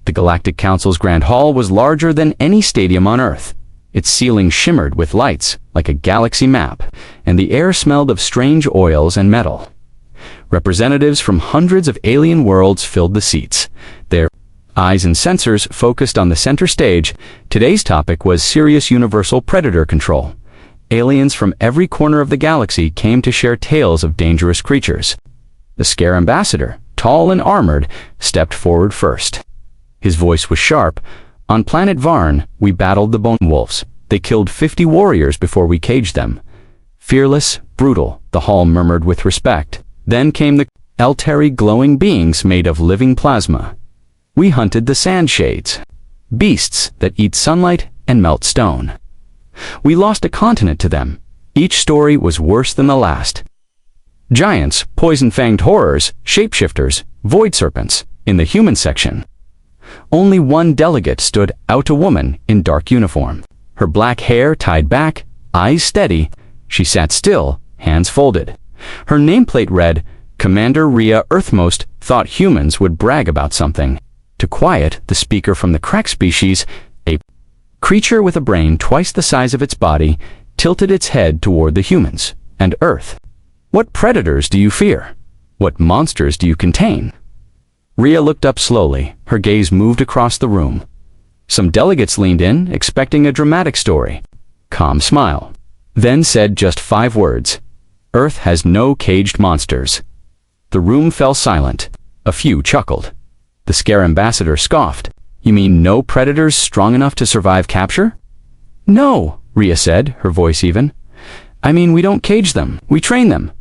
The Galactic Council's Grand Hall was larger than any stadium on Earth. Its ceiling shimmered with lights, like a galaxy map, and the air smelled of strange oils and metal. Representatives from hundreds of alien worlds filled the seats. Their eyes and sensors focused on the center stage. Today's topic was serious universal predator control. Aliens from every corner of the galaxy came to share tales of dangerous creatures. The Scare Ambassador, tall and armored, stepped forward first. His voice was sharp. On planet Varn, we battled the Bone Wolves. They killed 50 warriors before we caged them. Fearless, brutal, the hall murmured with respect. Then came the Elteri glowing beings made of living plasma. We hunted the Sand Shades, beasts that eat sunlight and melt stone. We lost a continent to them. Each story was worse than the last. Giants, poison-fanged horrors, shapeshifters, void serpents, in the human section. Only one delegate stood out, a woman in dark uniform. Her black hair tied back, eyes steady. She sat still, hands folded. Her nameplate read, Commander Rhea Earthmost thought humans would brag about something. To quiet the speaker from the crack species, a creature with a brain twice the size of its body tilted its head toward the humans and Earth. What predators do you fear? What monsters do you contain? Rhea looked up slowly. Her gaze moved across the room. Some delegates leaned in, expecting a dramatic story. Calm smile. Then said just 5 words. Earth has no caged monsters. The room fell silent. A few chuckled. The Scare Ambassador scoffed. You mean no predators strong enough to survive capture? No, Rhea said, her voice even. I mean, we don't cage them, we train them.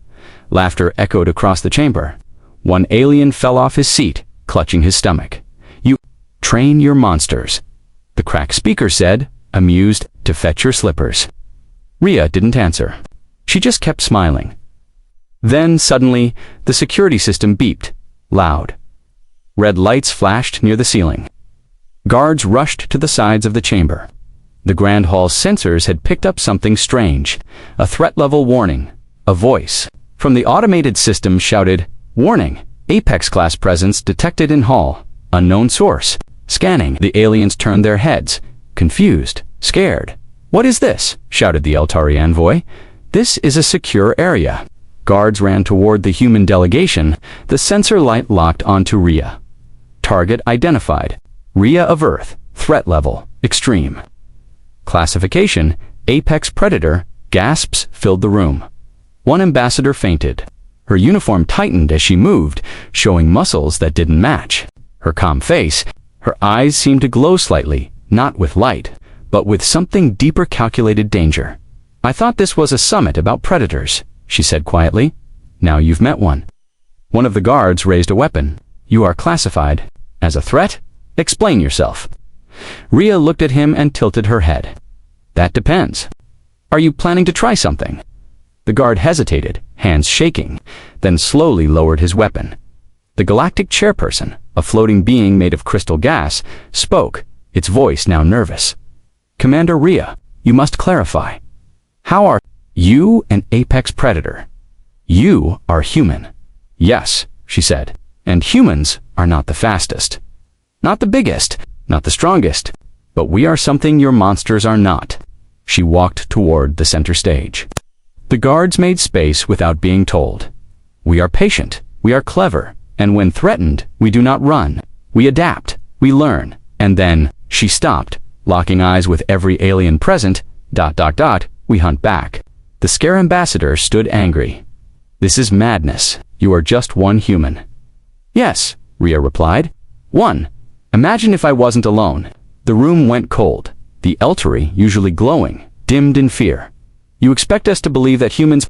Laughter echoed across the chamber. One alien fell off his seat, clutching his stomach. You train your monsters, the cracked speaker said, amused, to fetch your slippers. Rhea didn't answer. She just kept smiling. Then, suddenly, the security system beeped, loud. Red lights flashed near the ceiling. Guards rushed to the sides of the chamber. The Grand Hall's sensors had picked up something strange, a threat-level warning. A voice from the automated system shouted, Warning! Apex-class presence detected in hall. Unknown source. Scanning. The aliens turned their heads, confused, scared. What is this? Shouted the Eltari envoy. This is a secure area. Guards ran toward the human delegation. The sensor light locked onto Rhea. Target identified. Rhea of Earth. Threat level. Extreme. Classification. Apex Predator. Gasps filled the room. One ambassador fainted. Her uniform tightened as she moved, showing muscles that didn't match. Her calm face, her eyes seemed to glow slightly, not with light, but with something deeper calculated danger. I thought this was a summit about predators, she said quietly. Now you've met one. One of the guards raised a weapon. You are classified. As a threat? Explain yourself. Rhea looked at him and tilted her head. That depends. Are you planning to try something? The guard hesitated, hands shaking, then slowly lowered his weapon. The galactic chairperson, a floating being made of crystal gas, spoke, its voice now nervous. Commander Rhea, you must clarify. How are you an apex predator? You are human. Yes, she said, and humans are not the fastest. Not the biggest, not the strongest, but we are something your monsters are not. She walked toward the center stage. The guards made space without being told. We are patient, we are clever, and when threatened, we do not run. We adapt, we learn, and then, she stopped, locking eyes with every alien present, ... we hunt back. The Scare Ambassador stood angry. This is madness. You are just one human. Yes, Rhea replied. One. Imagine if I wasn't alone. The room went cold. The Eltari, usually glowing, dimmed in fear. You expect us to believe that humans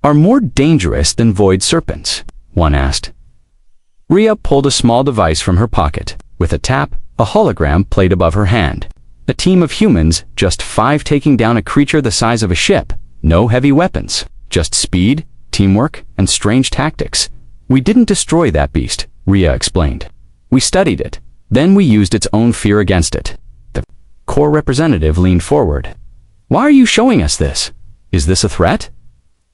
are more dangerous than void serpents? One asked. Rhea pulled a small device from her pocket. With a tap, a hologram played above her hand. A team of humans, just 5 taking down a creature the size of a ship. No heavy weapons, just speed, teamwork, and strange tactics. We didn't destroy that beast, Rhea explained. We studied it. Then we used its own fear against it. The core representative leaned forward. Why are you showing us this? Is this a threat?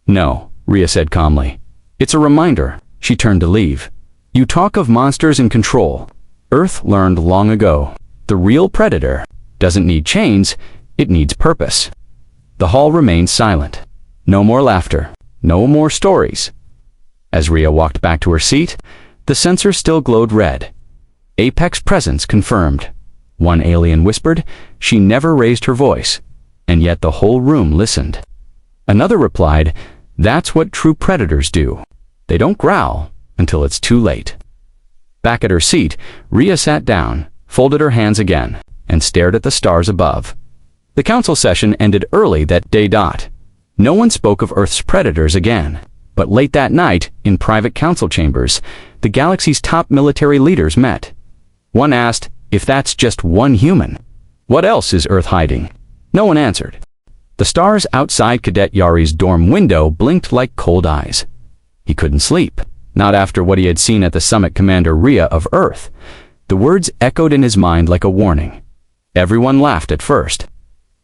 No, Rhea said calmly. It's a reminder. She turned to leave. You talk of monsters in control. Earth learned long ago. The real predator doesn't need chains, it needs purpose. The hall remained silent. No more laughter. No more stories. As Rhea walked back to her seat, the sensor still glowed red. Apex presence confirmed. One alien whispered. She never raised her voice, and yet the whole room listened. Another replied, "That's what true predators do. They don't growl until it's too late." Back at her seat, Rhea sat down, folded her hands again, and stared at the stars above. The council session ended early that day. No one spoke of Earth's predators again, but late that night, in private council chambers, the galaxy's top military leaders met. One asked, if that's just one human, what else is Earth hiding? No one answered. The stars outside Cadet Yari's dorm window blinked like cold eyes. He couldn't sleep, not after what he had seen at the summit. Commander Rhea of Earth. The words echoed in his mind like a warning. Everyone laughed at first.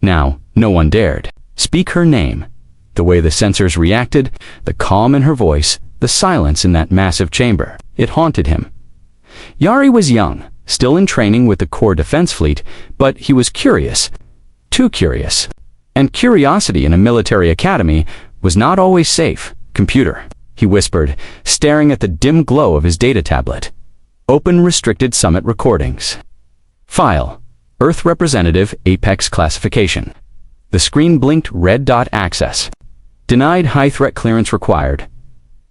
Now, no one dared speak her name. The way the sensors reacted, the calm in her voice, the silence in that massive chamber, it haunted him. Yari was young, still in training with the core defense fleet, but he was curious. Too curious. And curiosity in a military academy was not always safe. "Computer," he whispered, staring at the dim glow of his data tablet. "Open restricted summit recordings. File. Earth Representative Apex Classification." The screen blinked red. Access. Denied. High threat clearance required.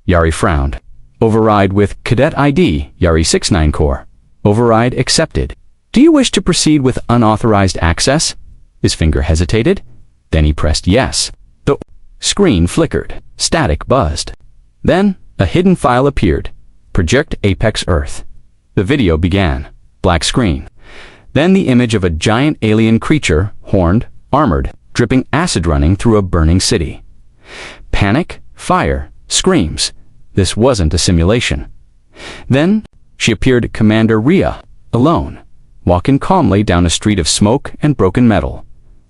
Yari frowned. Override with Cadet ID, Yari 69 Core. Override accepted. "Do you wish to proceed with unauthorized access?" His finger hesitated. Then he pressed yes. The screen flickered. Static buzzed. Then, a hidden file appeared. Project Apex Earth. The video began. Black screen. Then the image of a giant alien creature, horned, armored, dripping acid running through a burning city. Panic, fire, screams. This wasn't a simulation. Then, she appeared. Commander Rhea, alone, walking calmly down a street of smoke and broken metal.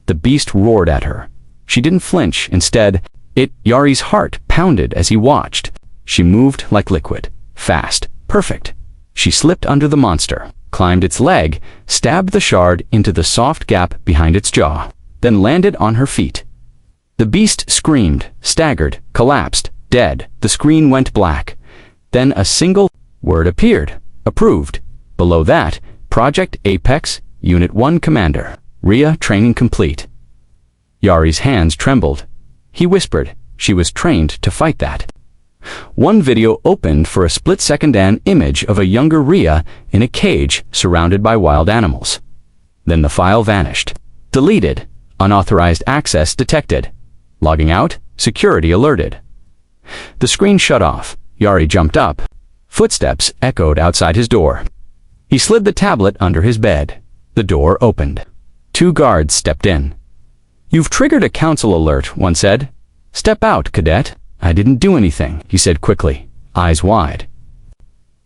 The beast roared at her. She didn't flinch. Instead, Yari's heart pounded as he watched. She moved like liquid. Fast. Perfect. She slipped under the monster, climbed its leg, stabbed the shard into the soft gap behind its jaw, then landed on her feet. The beast screamed, staggered, collapsed, dead. The screen went black. Then a single word appeared. Approved. Below that, Project Apex, Unit 1 Commander. Rhea training complete. Yari's hands trembled. He whispered, she was trained to fight that. One video opened for a split-second, an image of a younger Rhea in a cage surrounded by wild animals. Then the file vanished. Deleted. Unauthorized access detected. Logging out. Security alerted. The screen shut off. Yari jumped up. Footsteps echoed outside his door. He slid the tablet under his bed. The door opened. 2 guards stepped in. "You've triggered a council alert," one said. "Step out, Cadet." "I didn't do anything," he said quickly, eyes wide.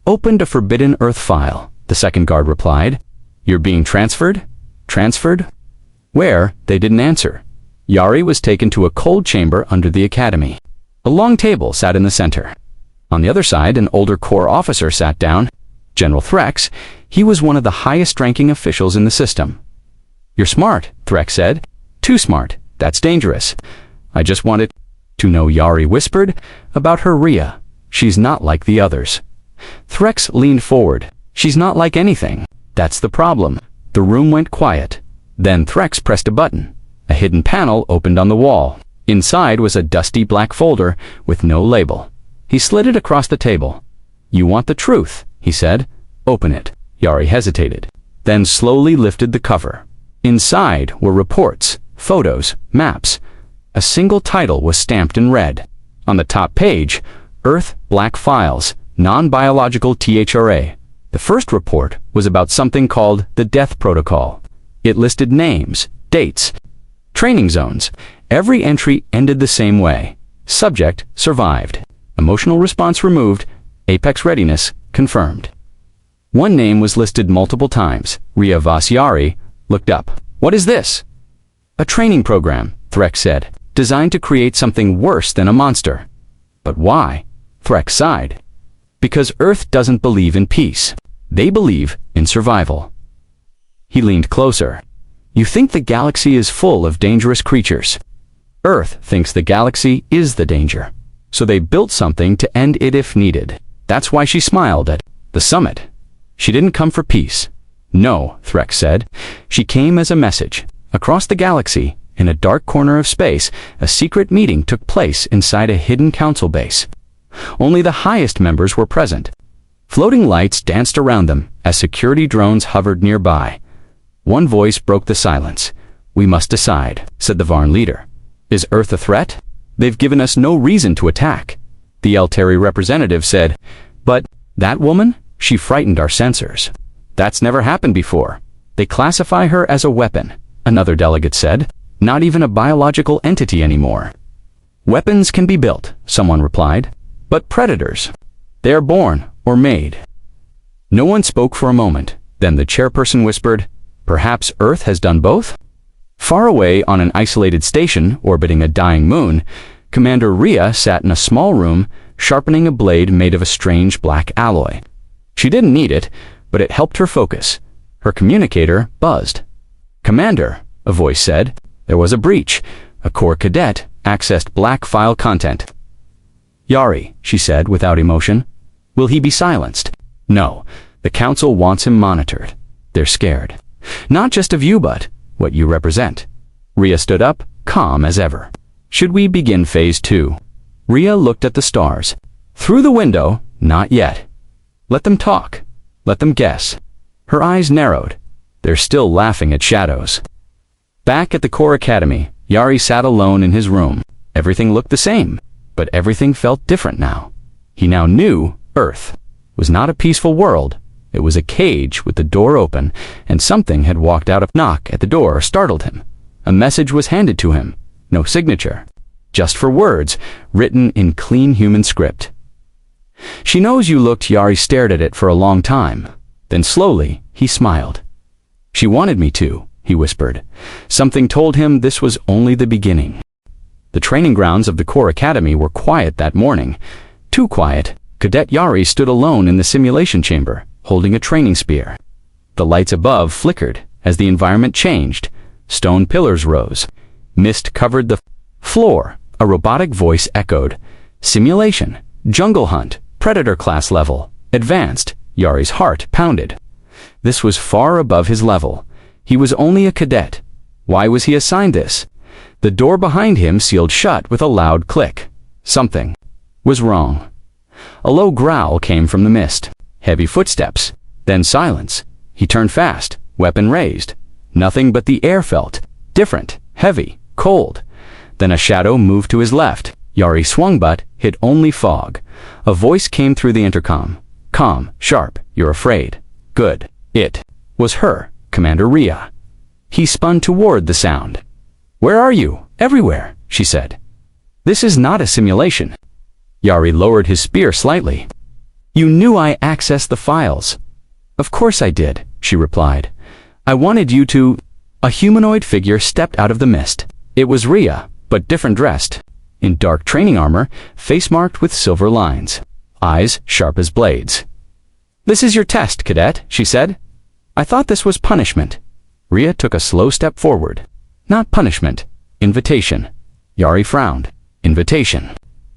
"Opened a Forbidden Earth file," the second guard replied. "You're being transferred?" "Transferred? Where?" They didn't answer. Yari was taken to a cold chamber under the academy. A long table sat in the center. On the other side, an older core officer sat down. General Threx. He was one of the highest-ranking officials in the system. "You're smart," Threx said. "Too smart. That's dangerous. I just wanted to know," Yari whispered, "about her Rhea. She's not like the others." Threx leaned forward. "She's not like anything. That's the problem." The room went quiet. Then Threx pressed a button. A hidden panel opened on the wall. Inside was a dusty black folder with no label. He slid it across the table. "You want the truth," he said. "Open it." Yari hesitated, then slowly lifted the cover. Inside were reports, photos, maps. A single title was stamped in red. On the top page, Earth Black Files, Non-Biological THRA. The first report was about something called the Death Protocol. It listed names, dates, training zones. Every entry ended the same way. Subject survived. Emotional response removed. Apex readiness confirmed. One name was listed multiple times. Rhea Vasyari looked up. "What is this?" "A training program," Threx said, "designed to create something worse than a monster." "But why?" Threx sighed. "Because Earth doesn't believe in peace. They believe in survival. He leaned closer. You think the galaxy is full of dangerous creatures. Earth thinks the galaxy is the danger. So they built something to end it if needed. That's why she smiled at the summit. She didn't come for peace. No, Threx said. She came as a message. Across the galaxy, in a dark corner of space, a secret meeting took place inside a hidden council base. Only the highest members were present. Floating lights danced around them as security drones hovered nearby. One voice broke the silence. We must decide, said the Varn leader. Is Earth a threat? They've given us no reason to attack. The Elteri representative said, but that woman? She frightened our sensors. That's never happened before. They classify her as a weapon, another delegate said. Not even a biological entity anymore. Weapons can be built, someone replied. But predators, they are born or made. No one spoke for a moment. Then the chairperson whispered, perhaps Earth has done both? Far away on an isolated station orbiting a dying moon, Commander Rhea sat in a small room, sharpening a blade made of a strange black alloy. She didn't need it, but it helped her focus. Her communicator buzzed. Commander, a voice said. There was a breach. A core cadet accessed black file content. Yari, she said without emotion. Will he be silenced? No. The council wants him monitored. They're scared. Not just of you, but what you represent. Rhea stood up, calm as ever. Should we begin phase 2? Rhea looked at the stars. Through the window, not yet. Let them talk. Let them guess. Her eyes narrowed. They're still laughing at shadows. Back at the Core Academy, Yari sat alone in his room. Everything looked the same, but everything felt different now. He now knew Earth was not a peaceful world. It was a cage with the door open, and something had walked out. A knock at the door startled him. A message was handed to him. No signature. Just for words, written in clean human script. She knows you looked. Yari stared at it for a long time. Then slowly, he smiled. She wanted me to, he whispered. Something told him this was only the beginning. The training grounds of the Core Academy were quiet that morning. Too quiet. Cadet Yari stood alone in the simulation chamber, holding a training spear. The lights above flickered as the environment changed. Stone pillars rose. Mist covered the floor. A robotic voice echoed. Simulation. Jungle hunt. Predator class level. Advanced. Yari's heart pounded. This was far above his level. He was only a cadet. Why was he assigned this? The door behind him sealed shut with a loud click. Something was wrong. A low growl came from the mist. Heavy footsteps. Then silence. He turned fast, weapon raised. Nothing but the air felt different, heavy, cold. Then a shadow moved to his left. Yari swung but hit only fog. A voice came through the intercom. Calm, sharp, you're afraid. Good. It was her, Commander Rhea. He spun toward the sound. Where are you? Everywhere, she said. This is not a simulation. Yari lowered his spear slightly. You knew I accessed the files. Of course I did, she replied. I wanted you to... A humanoid figure stepped out of the mist. It was Rhea, but different dressed. In dark training armor, face marked with silver lines. Eyes sharp as blades. This is your test, cadet, she said. I thought this was punishment. Rhea took a slow step forward. Not punishment. Invitation. Yari frowned. Invitation.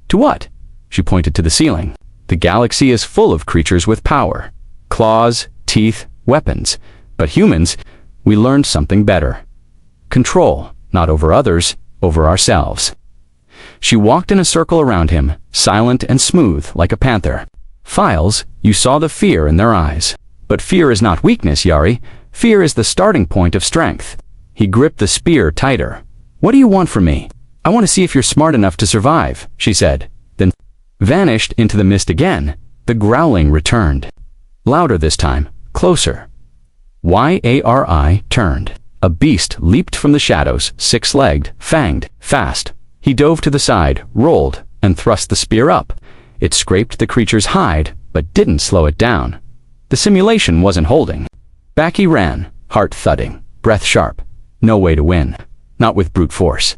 To what? She pointed to the ceiling. The galaxy is full of creatures with power. Claws, teeth, weapons. But humans, we learned something better. Control, not over others, over ourselves. She walked in a circle around him, silent and smooth like a panther. Files, you saw the fear in their eyes. But fear is not weakness, Yari. Fear is the starting point of strength. He gripped the spear tighter. What do you want from me? I want to see if you're smart enough to survive, she said. Then vanished into the mist again. The growling returned. Louder this time, closer. Yari turned. A beast leaped from the shadows, six-legged, fanged, fast. He dove to the side, rolled, and thrust the spear up. It scraped the creature's hide, but didn't slow it down. The simulation wasn't holding. Back he ran, heart thudding, breath sharp. No way to win. Not with brute force.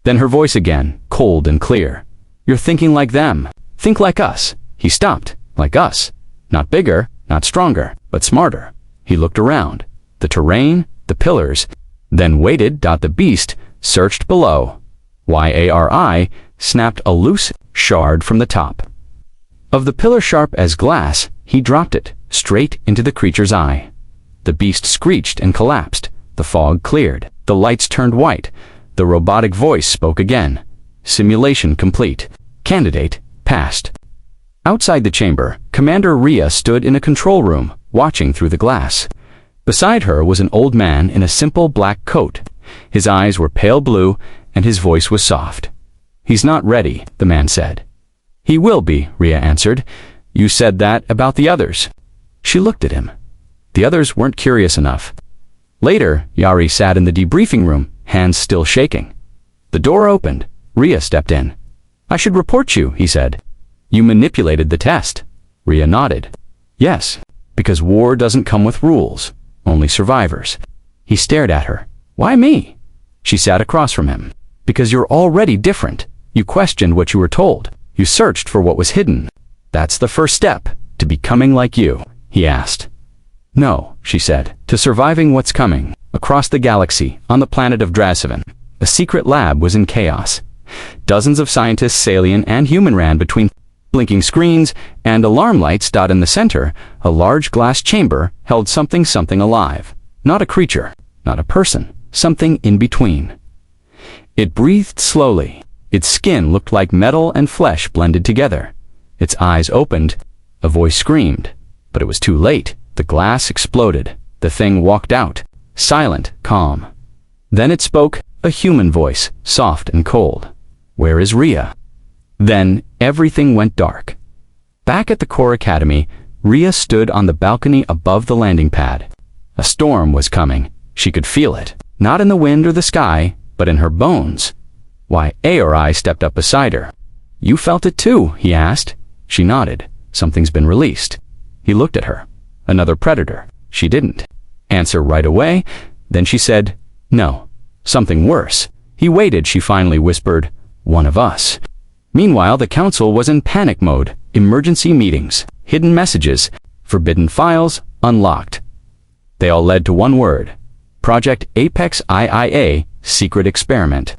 Then her voice again, cold and clear. You're thinking like them. Think like us. He stopped. Like us. Not bigger, not stronger, but smarter. He looked around. The terrain, the pillars, then waited. The beast searched below. YARI snapped a loose shard from the top of the pillar sharp as glass. He dropped it straight into the creature's eye. The beast screeched and collapsed. The fog cleared. The lights turned white. The robotic voice spoke again. Simulation complete. Candidate passed. Outside the chamber, Commander Rhea stood in a control room, watching through the glass. Beside her was an old man in a simple black coat. His eyes were pale blue, and his voice was soft. "He's not ready," the man said. "He will be," Rhea answered. "You said that about the others." She looked at him. The others weren't curious enough. Later, Yari sat in the debriefing room, hands still shaking. The door opened. Rhea stepped in. "I should report you," he said. "You manipulated the test." Rhea nodded. "Yes, because war doesn't come with rules, only survivors." He stared at her. "Why me?" She sat across from him. "Because you're already different. You questioned what you were told. You searched for what was hidden. That's the first step to becoming like you," he asked. "No," she said, "to surviving what's coming. Across the galaxy, on the planet of Drasevan, a secret lab was in chaos. Dozens of scientists, alien and human, ran between blinking screens and alarm lights. In the center, a large glass chamber held something alive. Not a creature, not a person, something in between. It breathed slowly. Its skin looked like metal and flesh blended together. Its eyes opened. A voice screamed, but it was too late. The glass exploded. The thing walked out, silent, calm. Then it spoke, a human voice, soft and cold. "Where is Rhea?" Then everything went dark. Back at the core academy, Rhea stood on the balcony above the landing pad. A storm was coming. She could feel it, not in the wind or the sky, but in her bones. ARI stepped up beside her. "You felt it too?" he asked. She nodded. "Something's been released." He looked at her. "Another predator." She didn't answer right away. Then she said, "No, something worse." He waited. She finally whispered, "One of us." Meanwhile, the council was in panic mode. Emergency meetings, hidden messages, forbidden files, unlocked. They all led to one word: Project Apex IIA, secret experiment.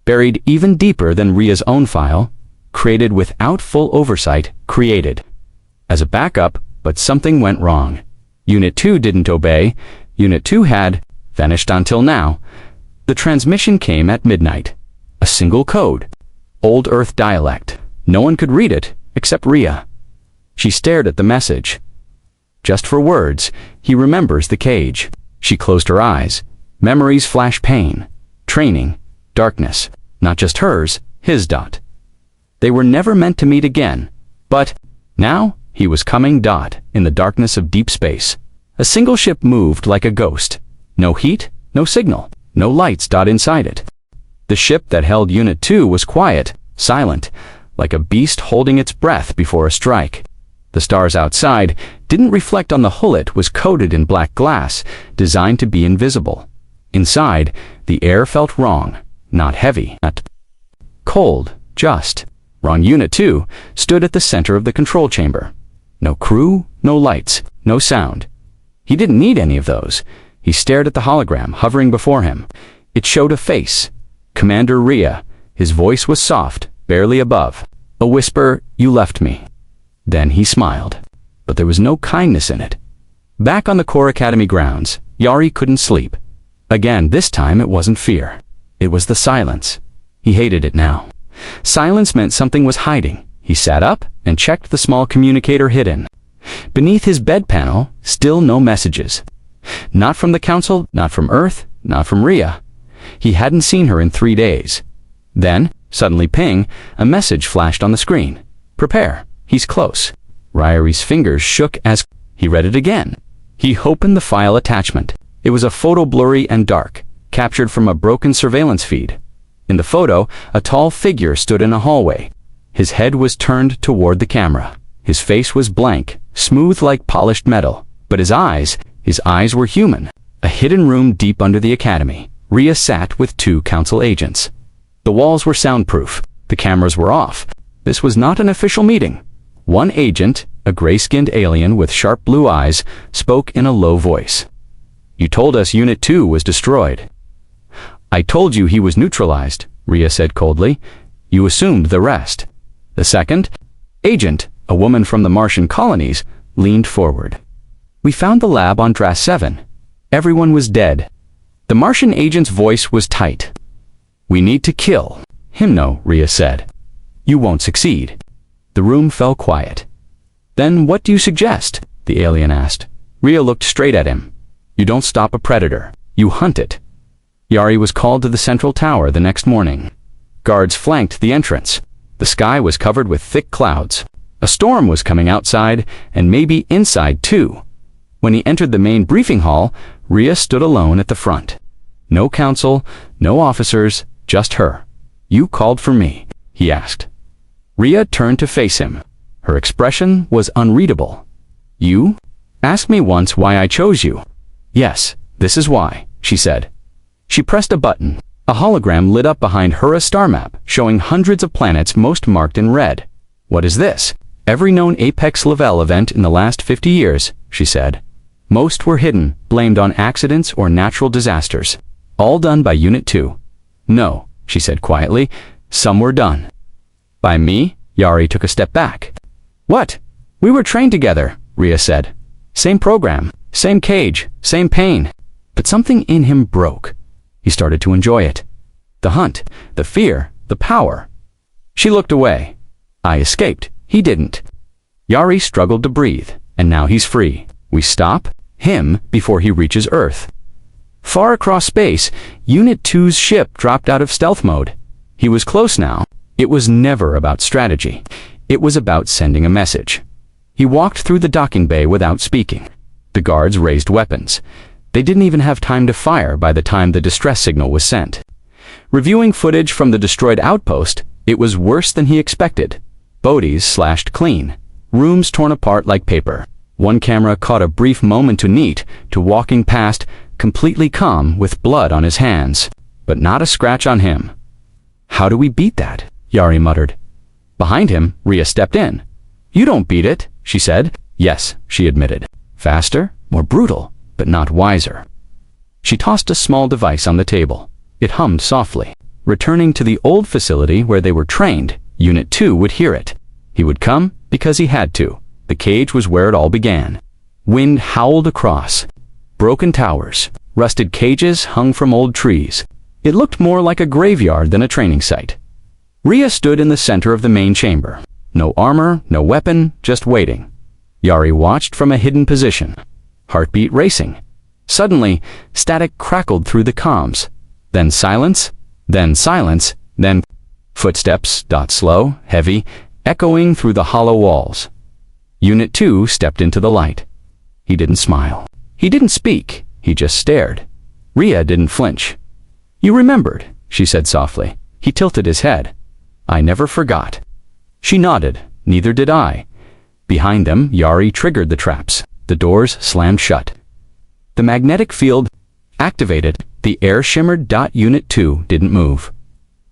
Buried even deeper than Rhea's own file, created without full oversight, created as a backup, but something went wrong. Unit 2 didn't obey. Unit 2 had vanished until now. The transmission came at midnight. A single code. Old Earth dialect. No one could read it, except Rhea. She stared at the message. Just for words, he remembers the cage. She closed her eyes. Memories flash pain. Training. Darkness. Not just hers, his. They were never meant to meet again. But now, he was coming. In the darkness of deep space. A single ship moved like a ghost. No heat, no signal, no lights. Inside it. The ship that held Unit 2 was quiet, silent, like a beast holding its breath before a strike. The stars outside didn't reflect on the hull. It was coated in black glass, designed to be invisible. Inside, the air felt wrong, not heavy, not cold, just wrong. Unit 2 stood at the center of the control chamber. No crew, no lights, no sound. He didn't need any of those. He stared at the hologram hovering before him. It showed a face. Commander Rhea. His voice was soft, barely above. A whisper, "You left me." Then he smiled. But there was no kindness in it. Back on the core academy grounds, Yari couldn't sleep. Again, this time it wasn't fear. It was the silence. He hated it now. Silence meant something was hiding. He sat up and checked the small communicator hidden. Beneath his bed panel, still no messages. Not from the council, not from Earth, not from Rhea. He hadn't seen her in 3 days. Then, suddenly ping, a message flashed on the screen. "Prepare, he's close." Ryeri's fingers shook as he read it again. He opened the file attachment. It was a photo, blurry and dark, captured from a broken surveillance feed. In the photo, a tall figure stood in a hallway. His head was turned toward the camera. His face was blank, smooth like polished metal. But his eyes were human. A hidden room deep under the academy. Rhea sat with 2 council agents. The walls were soundproof. The cameras were off. This was not an official meeting. One agent, A gray-skinned alien with sharp blue eyes spoke in a low voice. "You told us Unit 2 was destroyed." "I told you he was neutralized," Rhea said coldly. "You assumed the rest." The second agent, a woman from the Martian colonies, leaned forward. "We found the lab on Dras 7. Everyone was dead." The Martian agent's voice was tight. "We need to kill him, no," Rhea said. "You won't succeed." The room fell quiet. "Then what do you suggest?" the alien asked. Rhea looked straight at him. "You don't stop a predator. You hunt it." Yari was called to the central tower the next morning. Guards flanked the entrance. The sky was covered with thick clouds. A storm was coming outside, and maybe inside too. When he entered the main briefing hall, Rhea stood alone at the front. No council, no officers, just her. "You called for me?" he asked. Rhea turned to face him. Her expression was unreadable. "You? Asked me once why I chose you." "Yes, this is why," she said. She pressed a button. A hologram lit up behind her, a star map showing hundreds of planets, most marked in red. "What is this?" "Every known Apex level event in the last 50 years, she said. Most were hidden, blamed on accidents or natural disasters. All done by Unit 2. "No," she said quietly, "some were done." "By me?" Yari took a step back. "What? We were trained together," Rhea said. "Same program, same cage, same pain." But something in him broke. He started to enjoy it. The hunt, the fear, the power. She looked away. "I escaped. He didn't." Yari struggled to breathe, and now he's free. We stop him before he reaches Earth. Far across space, Unit 2's ship dropped out of stealth mode. He was close now. It was never about strategy. It was about sending a message. He walked through the docking bay without speaking. The guards raised weapons. They didn't even have time to fire by the time the distress signal was sent. Reviewing footage from the destroyed outpost, it was worse than he expected. Bodies slashed clean. Rooms torn apart like paper. One camera caught a brief moment to walking past, completely calm with blood on his hands. But not a scratch on him. "How do we beat that?" Yari muttered. Behind him, Rhea stepped in. "You don't beat it," she said. "Yes," she admitted. "Faster, more brutal, but not wiser." She tossed a small device on the table. It hummed softly. Returning to the old facility where they were trained, Unit 2 would hear it. He would come because he had to. The cage was where it all began. Wind howled across. Broken towers, rusted cages hung from old trees. It looked more like a graveyard than a training site. Rhea stood in the center of the main chamber. No armor, no weapon, just waiting. Yari watched from a hidden position. Heartbeat racing. Suddenly, static crackled through the comms. Then silence, then footsteps, slow, heavy, echoing through the hollow walls. Unit 2 stepped into the light. He didn't smile. He didn't speak. He just stared. Rhea didn't flinch. "You remembered," she said softly. He tilted his head. "I never forgot." She nodded. "Neither did I." Behind them, Yari triggered the traps. The doors slammed shut. The magnetic field activated. The air shimmered. Unit 2 didn't move.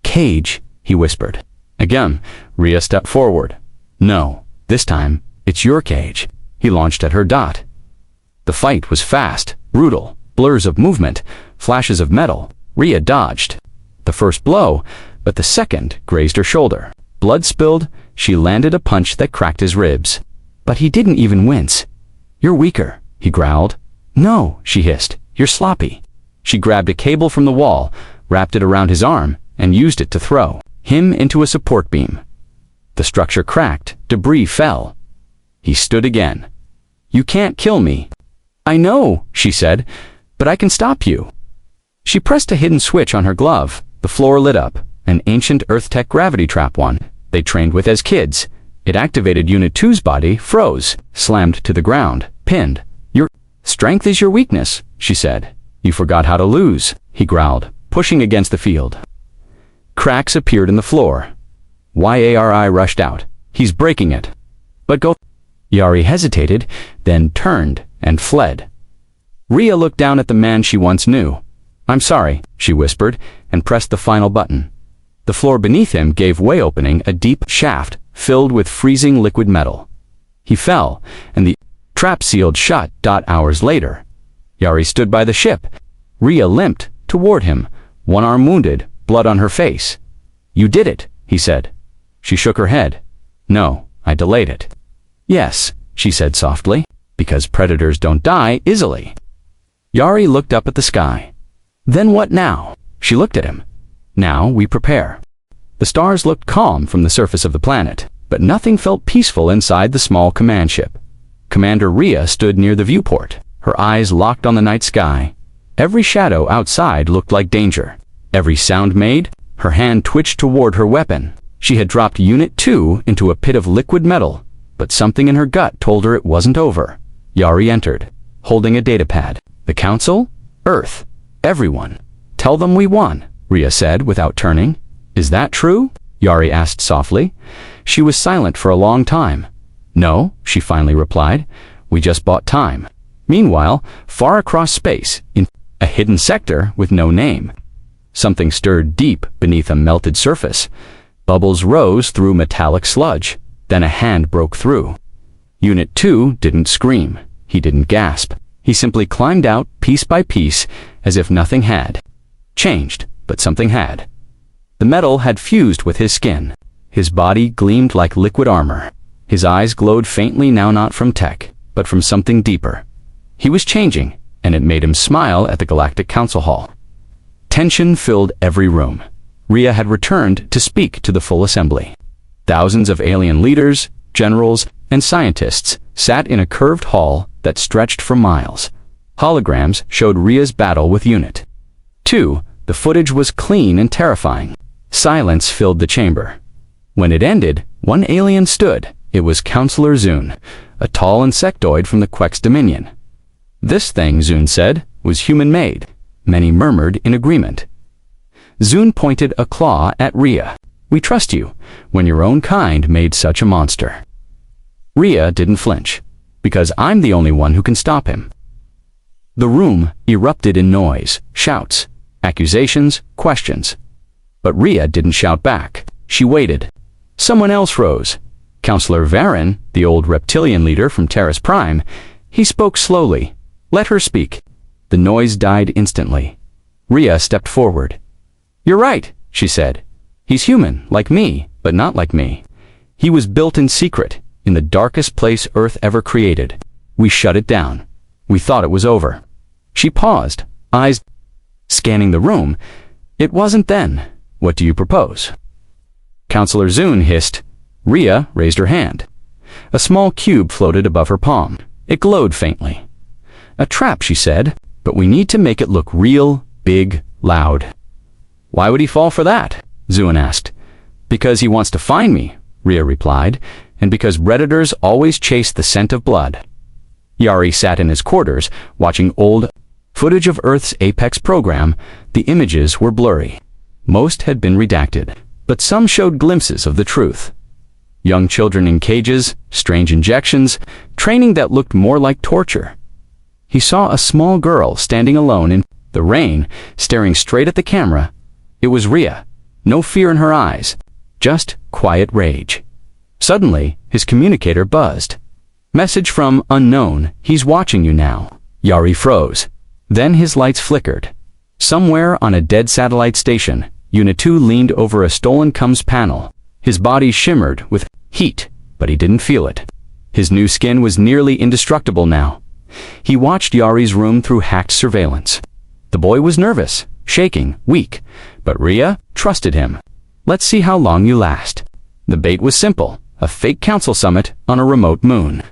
"Cage," he whispered. Again, Rhea stepped forward. "No, this time, it's your cage." He launched at her. The fight was fast, brutal, blurs of movement, flashes of metal. Rhea dodged. The first blow, but the second grazed her shoulder. Blood spilled. She landed a punch that cracked his ribs. But he didn't even wince. "You're weaker," he growled. "No," she hissed. "You're sloppy." She grabbed a cable from the wall, wrapped it around his arm, and used it to throw him into a support beam. The structure cracked. Debris fell. He stood again. "You can't kill me." "I know," she said, "but I can stop you." She pressed a hidden switch on her glove. The floor lit up. An ancient Earth-tech gravity trap one they trained with as kids. It activated Unit 2's body, froze, slammed to the ground, pinned. "Your strength is your weakness," she said. "You forgot how to lose," he growled, pushing against the field. Cracks appeared in the floor. Yari rushed out. "He's breaking it." "But go." Yari hesitated, then turned and fled. Rhea looked down at the man she once knew. "I'm sorry," she whispered, and pressed the final button. The floor beneath him gave way, opening a deep shaft filled with freezing liquid metal. He fell, and the trap sealed shut. Hours later, Yari stood by the ship. Rhea limped toward him, one arm wounded, blood on her face. "You did it," he said. She shook her head. "No, I delayed it." "Yes," she said softly, "because predators don't die easily." Yari looked up at the sky. "Then what now?" She looked at him. "Now we prepare." The stars looked calm from the surface of the planet, but nothing felt peaceful inside the small command ship. Commander Rhea stood near the viewport, her eyes locked on the night sky. Every shadow outside looked like danger. Every sound made, her hand twitched toward her weapon. She had dropped Unit 2 into a pit of liquid metal, but something in her gut told her it wasn't over. Yari entered, holding a datapad. "The Council? Earth? Everyone. Tell them we won," Rhea said without turning. "Is that true?" Yari asked softly. She was silent for a long time. "No," she finally replied. "We just bought time." Meanwhile, far across space, in a hidden sector with no name, something stirred deep beneath a melted surface. Bubbles rose through metallic sludge. Then a hand broke through. Unit 2 didn't scream. He didn't gasp. He simply climbed out piece by piece as if nothing had changed, but something had. The metal had fused with his skin. His body gleamed like liquid armor. His eyes glowed faintly now, not from tech, but from something deeper. He was changing, and it made him smile at the Galactic Council Hall. Tension filled every room. Rhea had returned to speak to the full assembly. Thousands of alien leaders, generals, and scientists sat in a curved hall that stretched for miles. Holograms showed Rhea's battle with Unit 2. The footage was clean and terrifying. Silence filled the chamber. When it ended, one alien stood. It was Counselor Zune, a tall insectoid from the Quex Dominion. "This thing," Zune said, "was human-made." Many murmured in agreement. Zune pointed a claw at Rhea. "We trust you, when your own kind made such a monster." Rhea didn't flinch. "Because I'm the only one who can stop him." The room erupted in noise, shouts, accusations, questions. But Rhea didn't shout back. She waited. Someone else rose. Counselor Varen, the old reptilian leader from Terrace Prime. He spoke slowly. "Let her speak." The noise died instantly. Rhea stepped forward. "You're right," she said. "He's human, like me, but not like me. He was built in secret, in the darkest place Earth ever created. We shut it down. We thought it was over." She paused, eyes scanning the room. "It wasn't then. What do you propose?" Counselor Zune hissed. Rhea raised her hand. A small cube floated above her palm. It glowed faintly. "A trap," she said, "but we need to make it look real, big, loud." "Why would he fall for that?" Zune asked. "Because he wants to find me," Rhea replied, "and because predators always chase the scent of blood." Yari sat in his quarters, watching old footage of Earth's Apex program. The images were blurry. Most had been redacted, but some showed glimpses of the truth. Young children in cages, strange injections, training that looked more like torture. He saw a small girl standing alone in the rain, staring straight at the camera. It was Rhea. No fear in her eyes, just quiet rage. Suddenly, his communicator buzzed. "Message from unknown. He's watching you now." Yari froze. Then his lights flickered. Somewhere on a dead satellite station, Unit 2 leaned over a stolen comms panel. His body shimmered with heat, but he didn't feel it. His new skin was nearly indestructible now. He watched Yari's room through hacked surveillance. The boy was nervous, shaking, weak, but Rhea trusted him. "Let's see how long you last." The bait was simple, a fake council summit on a remote moon,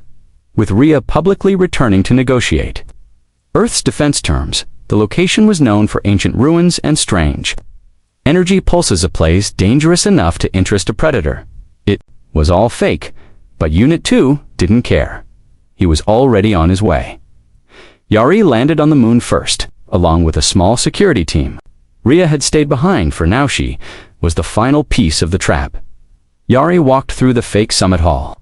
with Rhea publicly returning to negotiate. Earth's defense terms. The location was known for ancient ruins and strange energy pulses, a place dangerous enough to interest a predator. It was all fake, but Unit 2 didn't care. He was already on his way. Yari landed on the moon first, along with a small security team. Rhea had stayed behind, for now she was the final piece of the trap. Yari walked through the fake summit hall,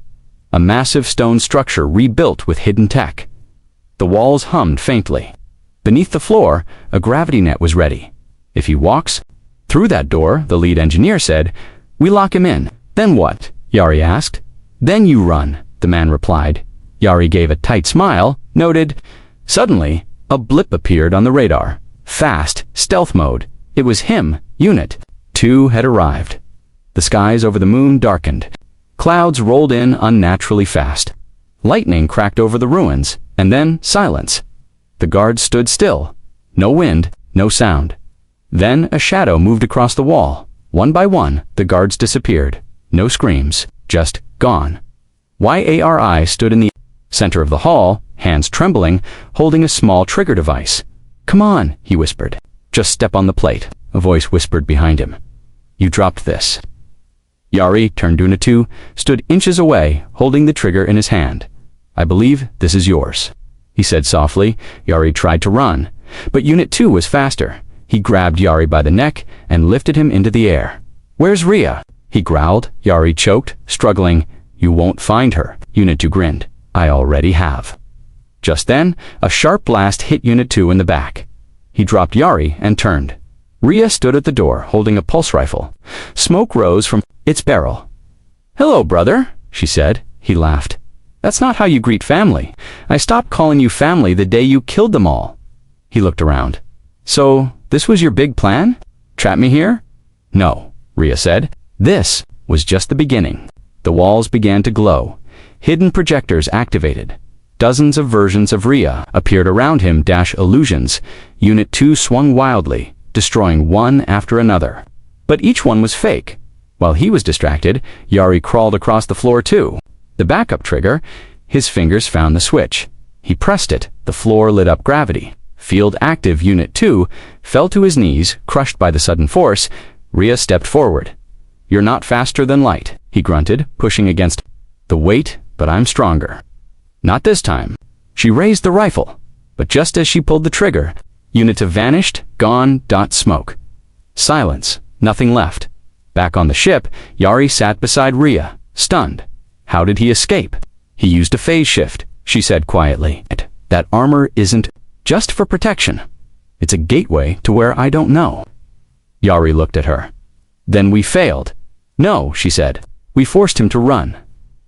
a massive stone structure rebuilt with hidden tech. The walls hummed faintly. Beneath the floor, a gravity net was ready. If he walks through that door, the lead engineer said, "We lock him in." "Then what?" Yari asked. "Then you run." the man replied. Yari gave a tight smile, noted. Suddenly, a blip appeared on the radar. Fast, stealth mode. It was him, Unit 2 had arrived. The skies over the moon darkened. Clouds rolled in unnaturally fast. Lightning cracked over the ruins, and then silence. The guards stood still. No wind, no sound. Then a shadow moved across the wall. One by one, the guards disappeared. No screams, just gone. Yari stood in the center of the hall, hands trembling, holding a small trigger device. "Come on," he whispered. "Just step on the plate," a voice whispered behind him. "You dropped this." Yari, turned Unit 2, stood inches away, holding the trigger in his hand. "I believe this is yours," he said softly. Yari tried to run, but Unit 2 was faster. He grabbed Yari by the neck and lifted him into the air. "Where's Rhea?" he growled. Yari choked, struggling. "You won't find her," Unit 2 grinned. "I already have." Just then, a sharp blast hit Unit 2 in the back. He dropped Yari and turned. Rhea stood at the door, holding a pulse rifle. Smoke rose from its barrel. "Hello, brother," she said. He laughed. "That's not how you greet family. I stopped calling you family the day you killed them all." He looked around. "So, this was your big plan? Trap me here?" "No," Rhea said. "This was just the beginning." The walls began to glow. Hidden projectors activated. Dozens of versions of Rhea appeared around him. Illusions. Unit 2 swung wildly, destroying one after another. But each one was fake. While he was distracted, Yari crawled across the floor too. The backup trigger, his fingers found the switch. He pressed it. The floor lit up. Gravity. Field active. Unit 2 fell to his knees, crushed by the sudden force. Rhea stepped forward. "You're not faster than light," he grunted, pushing against the weight, "but I'm stronger." "Not this time." She raised the rifle, but just as she pulled the trigger, Unit 2 vanished, gone. Smoke. Silence. Nothing left. Back on the ship, Yari sat beside Rhea, stunned. How did he escape? "He used a phase shift," she said quietly. "That armor isn't just for protection. It's a gateway to where I don't know." Yari looked at her. "Then we failed." "No," she said. "We forced him to run."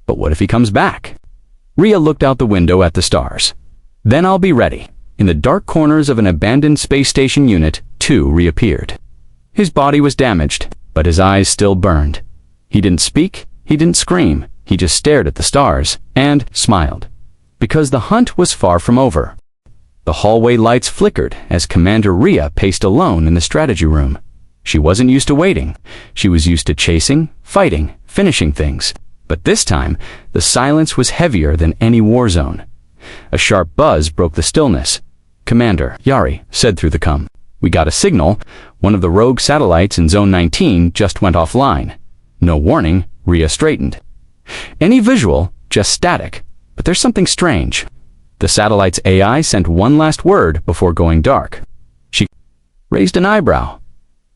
"But what if he comes back?" Rhea looked out the window at the stars. "Then I'll be ready." In the dark corners of an abandoned space station, Unit 2 reappeared. His body was damaged, but his eyes still burned. He didn't speak, he didn't scream, he just stared at the stars and smiled. Because the hunt was far from over. The hallway lights flickered as Commander Rhea paced alone in the strategy room. She wasn't used to waiting. She was used to chasing, fighting, finishing things. But this time, the silence was heavier than any war zone. A sharp buzz broke the stillness. "Commander," Yari said through the com. "We got a signal. One of the rogue satellites in Zone 19 just went offline." No warning, Rhea straightened. "Any visual, just static. But there's something strange." The satellite's AI sent one last word before going dark. She raised an eyebrow.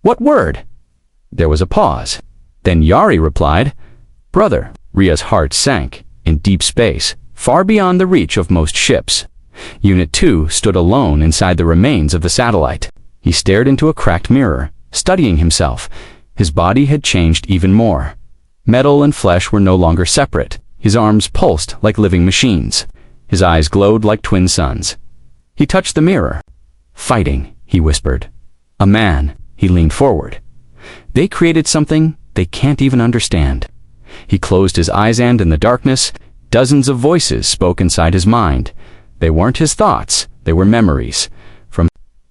"What word?" There was a pause. Then Yari replied, "Brother." Rhea's heart sank. In deep space, far beyond the reach of most ships, Unit 2 stood alone inside the remains of the satellite. He stared into a cracked mirror, studying himself. His body had changed even more. Metal and flesh were no longer separate. His arms pulsed like living machines. His eyes glowed like twin suns. He touched the mirror. "Fighting," he whispered. "A man." He leaned forward. "They created something they can't even understand." He closed his eyes and in the darkness, dozens of voices spoke inside his mind. They weren't his thoughts, they were memories. From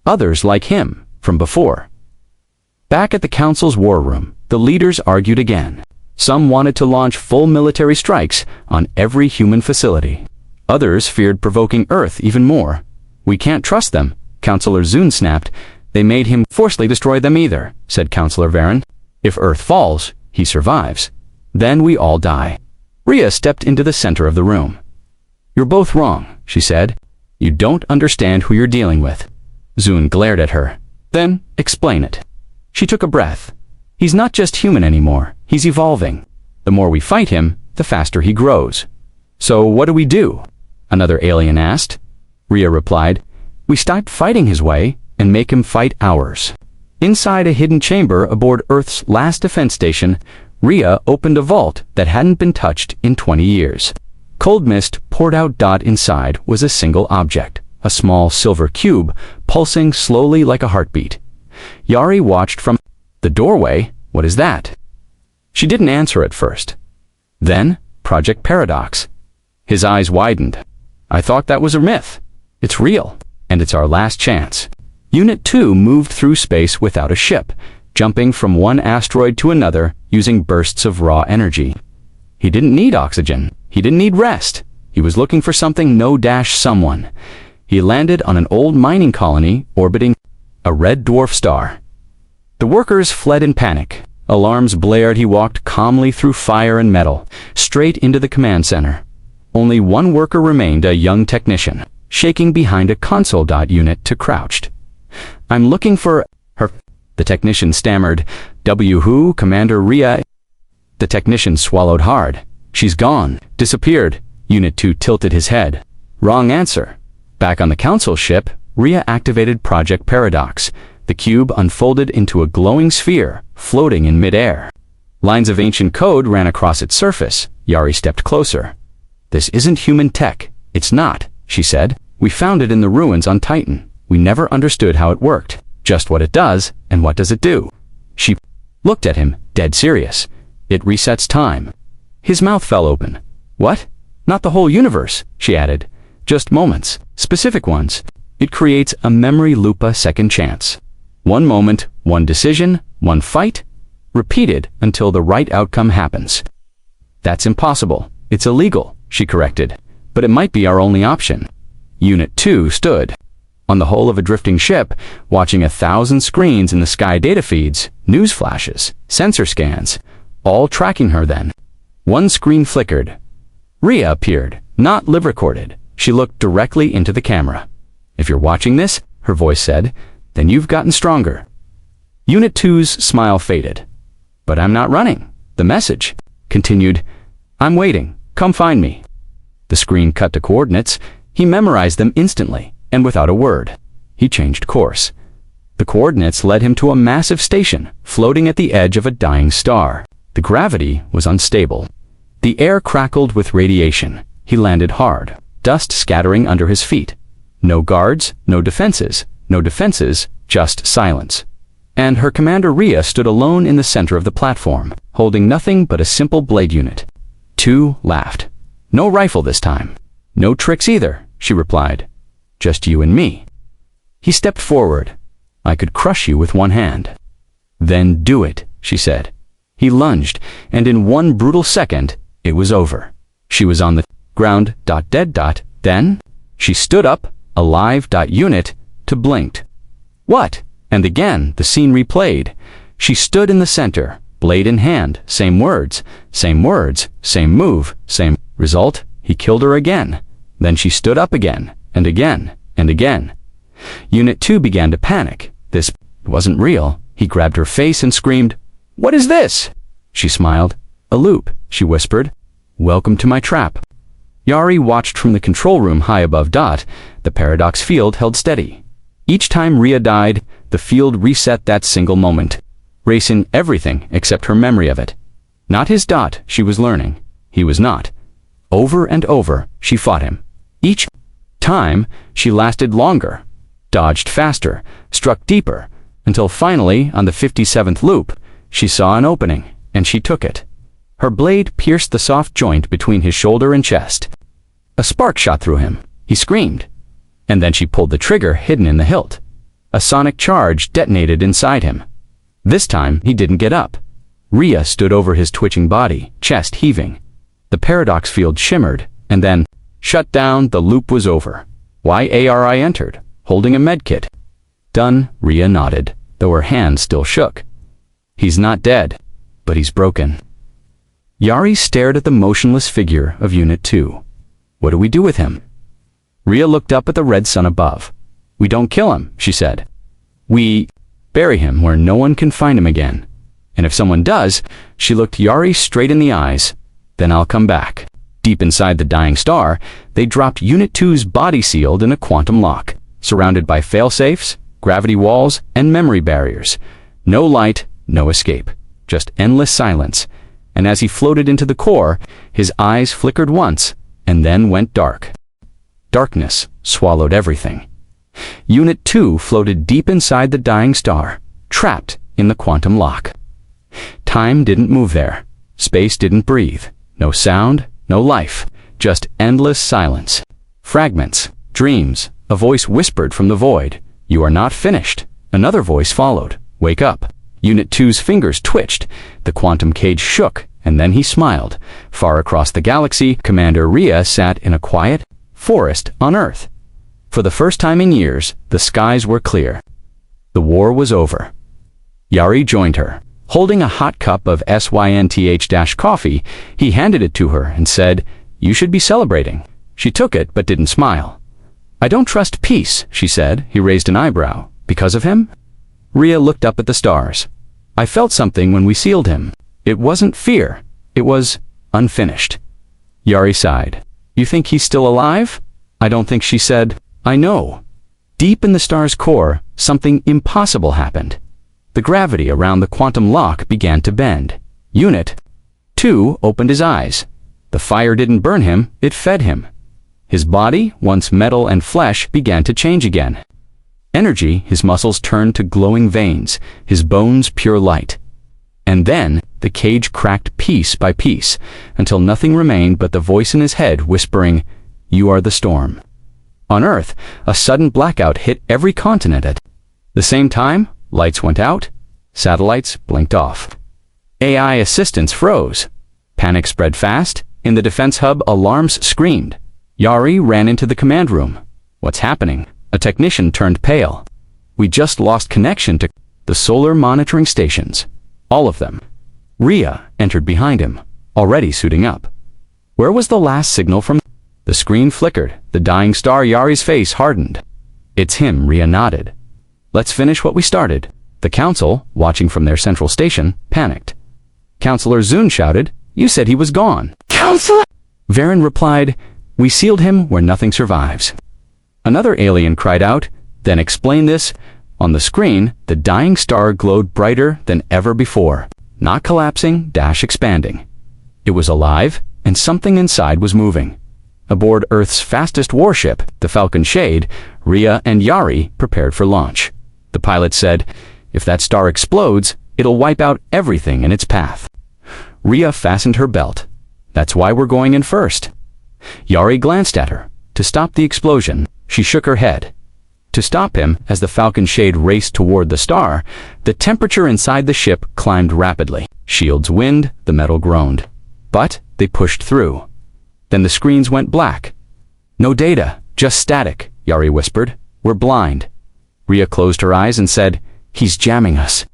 others like him, from before. Back at the Council's war room, the leaders argued again. Some wanted to launch full military strikes on every human facility. Others feared provoking Earth even more. "We can't trust them," Councillor Zune snapped. "They made him forcefully destroy them either," said Councillor Varen. "If Earth falls, he survives. Then we all die." Rhea stepped into the center of the room. "You're both wrong," she said. "You don't understand who you're dealing with." Zune glared at her. "Then, explain it." She took a breath. "He's not just human anymore. He's evolving. The more we fight him, the faster he grows." "So what do we do?" another alien asked. Rhea replied, "We stop fighting his way and make him fight ours." Inside a hidden chamber aboard Earth's last defense station, Rhea opened a vault that hadn't been touched in 20 years. Cold mist poured out. Inside was a single object, a small silver cube, pulsing slowly like a heartbeat. Yari watched from the doorway. What is that? She didn't answer at first. Then, Project Paradox. His eyes widened. I thought that was a myth. It's real, and it's our last chance. Unit 2 moved through space without a ship, jumping from one asteroid to another using bursts of raw energy. He didn't need oxygen. He didn't need rest. He was looking for something. Someone. He landed on an old mining colony orbiting a red dwarf star. The workers fled in panic. Alarms blared. He walked calmly through fire and metal, straight into the command center. Only one worker remained, a young technician, shaking behind a console. Unit 2 crouched. I'm looking for her. The technician stammered. Who? Commander Rhea. The technician swallowed hard. She's gone. Disappeared. Unit 2 tilted his head. Wrong answer. Back on the council ship, Rhea activated Project Paradox. The cube unfolded into a glowing sphere, floating in midair. Lines of ancient code ran across its surface. Yari stepped closer. This isn't human tech. It's not, she said. We found it in the ruins on Titan. We never understood how it worked, just what it does, and what does it do. She looked at him, dead serious. It resets time. His mouth fell open. What? Not the whole universe, she added. Just moments, specific ones. It creates a memory loop, a second chance. One moment, one decision, one fight, repeated until the right outcome happens. That's impossible. It's illegal, she corrected. But it might be our only option. Unit 2 stood on the hull of a drifting ship, watching 1,000 screens in the sky, data feeds, news flashes, sensor scans, all tracking her. Then one screen flickered. Rhea appeared, not live recorded. She looked directly into the camera. If you're watching this, her voice said, then you've gotten stronger. Unit 2's smile faded. But I'm not running. The message continued. I'm waiting. Come find me. The screen cut to coordinates. He memorized them instantly, and without a word. He changed course. The coordinates led him to a massive station, floating at the edge of a dying star. The gravity was unstable. The air crackled with radiation. He landed hard, dust scattering under his feet. No guards, no defenses, just silence. And her commander Rhea stood alone in the center of the platform, holding nothing but a simple blade unit. 2 laughed. No rifle this time. No tricks either, she replied. Just you and me. He stepped forward. I could crush you with one hand. Then do it, she said. He lunged, and in one brutal second, it was over. She was on the ground. Dead. Then she stood up, alive. Unit 2 blinked. What? And again, the scene replayed. She stood in the center, blade in hand, same words, same move, same result. He killed her again. Then she stood up again, and again, and again. Unit 2 began to panic. This wasn't real. He grabbed her face and screamed, What is this? She smiled. A loop, she whispered. Welcome to my trap. Yari watched from the control room high above. The paradox field held steady. Each time Rhea died, the field reset that single moment, erasing everything except her memory of it. Not his. She was learning. He was not. Over and over, she fought him. Each time, she lasted longer, dodged faster, struck deeper, until finally, on the 57th loop, she saw an opening, and she took it. Her blade pierced the soft joint between his shoulder and chest. A spark shot through him. He screamed. And then she pulled the trigger hidden in the hilt. A sonic charge detonated inside him. This time, he didn't get up. Rhea stood over his twitching body, chest heaving. The paradox field shimmered, and then, shut down. The loop was over. Yari entered, holding a medkit. Done, Rhea nodded, though her hand still shook. He's not dead, but he's broken. Yari stared at the motionless figure of Unit 2. What do we do with him? Rhea looked up at the red sun above. We don't kill him, she said. We bury him where no one can find him again. And if someone does, she looked Yari straight in the eyes, then I'll come back. Deep inside the dying star, they dropped Unit 2's body sealed in a quantum lock, surrounded by fail-safes, gravity walls, and memory barriers. No light, no escape, just endless silence. And as he floated into the core, his eyes flickered once, and then went dark. Darkness swallowed everything. Unit 2 floated deep inside the dying star, trapped in the quantum lock. Time didn't move there. Space didn't breathe. No sound, no life, just endless silence. Fragments, dreams, a voice whispered from the void, "You are not finished." Another voice followed, "Wake up." Unit 2's fingers twitched, the quantum cage shook, and then he smiled. Far across the galaxy, Commander Rhea sat in a quiet forest on Earth. For the first time in years, the skies were clear. The war was over. Yari joined her. Holding a hot cup of synth-coffee, he handed it to her and said, "You should be celebrating." She took it but didn't smile. "I don't trust peace," she said. He raised an eyebrow. "Because of him?" Rhea looked up at the stars. "I felt something when we sealed him. It wasn't fear. It was unfinished." Yari sighed. "You think he's still alive?" "I don't think," she said. "I know." Deep in the star's core, something impossible happened. The gravity around the quantum lock began to bend. Unit 2 opened his eyes. The fire didn't burn him, it fed him. His body, once metal and flesh, began to change again. Energy, his muscles turned to glowing veins, his bones pure light. And then, the cage cracked piece by piece, until nothing remained but the voice in his head whispering, "You are the storm." On Earth, a sudden blackout hit every continent at the same time. Lights went out, satellites blinked off. AI assistants froze. Panic spread fast. In the defense hub, alarms screamed. Yari ran into the command room. "What's happening?" A technician turned pale. "We just lost connection to the solar monitoring stations. All of them." Rhea entered behind him, already suiting up. "Where was the last signal from?" The screen flickered. The dying star. Yari's face hardened. "It's him," Rhea nodded. "Let's finish what we started." The council, watching from their central station, panicked. Counselor Zun shouted, "You said he was gone." "Counselor!" Varen replied, "We sealed him where nothing survives." Another alien cried out, "Then explain this." On the screen, the dying star glowed brighter than ever before. Not collapsing, expanding. It was alive, and something inside was moving. Aboard Earth's fastest warship, the Falcon Shade, Rhea and Yari prepared for launch. The pilot said, "If that star explodes, it'll wipe out everything in its path." Rhea fastened her belt. "That's why we're going in first." Yari glanced at her. To stop the explosion, she shook her head. To stop him, as the Falcon Shade raced toward the star, the temperature inside the ship climbed rapidly. Shields wind, the metal groaned. But they pushed through. Then the screens went black. "No data, just static," Yari whispered. "We're blind." Rhea closed her eyes and said, "He's jamming us."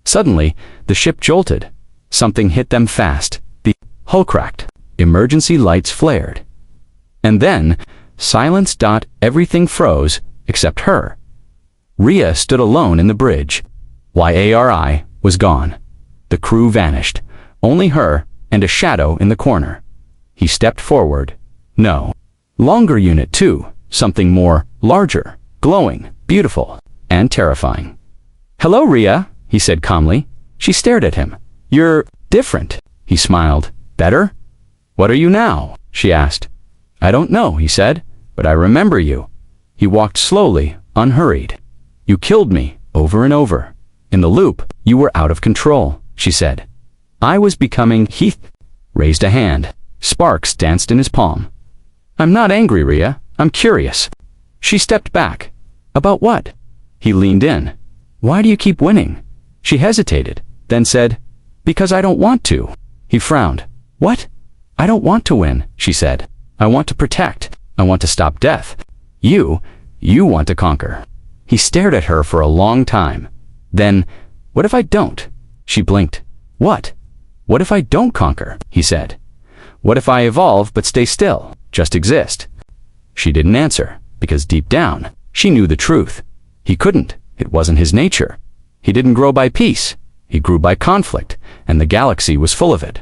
Suddenly, the ship jolted. Something hit them fast. The hull cracked. Emergency lights flared. And then, silence. Everything froze, except her. Rhea stood alone in the bridge. Yari was gone. The crew vanished. Only her and a shadow in the corner. He stepped forward. No. Longer. Unit 2. Something more, larger, glowing, beautiful, and terrifying. "Hello, Rhea," he said calmly. She stared at him. "You're different." He smiled. "Better?" "What are you now?" she asked. "I don't know," he said, "but I remember you." He walked slowly, unhurried. "You killed me, over and over. In the loop, you were out of control," she said. "I was becoming." He raised a hand. Sparks danced in his palm. "I'm not angry, Rhea. I'm curious." She stepped back. "About what?" He leaned in. "Why do you keep winning?" She hesitated, then said, "Because I don't want to." He frowned. "What?" "I don't want to win," she said. "I want to protect. I want to stop death. You want to conquer." He stared at her for a long time. Then, "What if I don't?" She blinked. "What?" "What if I don't conquer?" he said. "What if I evolve but stay still, just exist?" She didn't answer, because deep down, she knew the truth. He couldn't. It wasn't his nature. He didn't grow by peace. He grew by conflict, and the galaxy was full of it.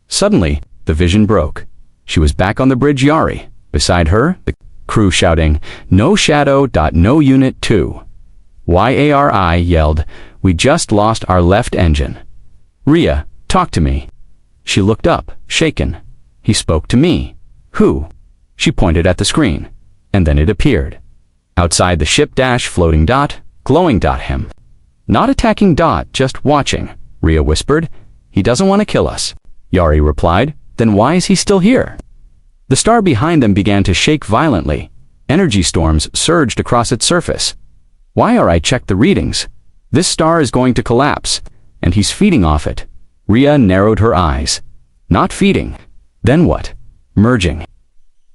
Suddenly, the vision broke. She was back on the bridge. Yari. Beside her, the crew shouting, "No shadow. No Unit 2. Yari yelled, "We just lost our left engine." "Rhea, talk to me." She looked up, shaken. "He spoke to me." "Who?" She pointed at the screen, and then it appeared. Outside the ship dash floating dot, glowing dot him. Not attacking dot, just watching, Rhea whispered. He doesn't want to kill us. Yari replied. Then why is he still here? The star behind them began to shake violently. Energy storms surged across its surface. Why are I checked the readings? This star is going to collapse, and he's feeding off it. Rhea narrowed her eyes. Not feeding. Then what? Merging.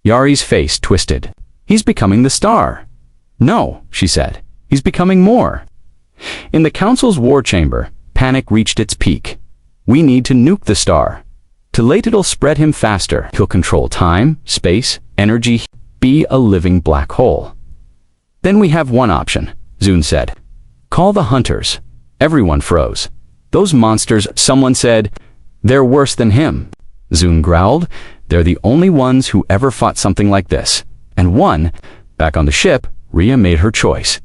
Yari's face twisted. He's becoming the star. No, she said. He's becoming more. In the Council's war chamber, panic reached its peak. We need to nuke the star. Too late, it'll spread him faster. He'll control time, space, energy, be a living black hole. Then we have one option, Zune said. Call the hunters. Everyone froze. Those monsters, someone said. They're worse than him. Zune growled. They're the only ones who ever fought something like this. And one, back on the ship, Rhea made her choice.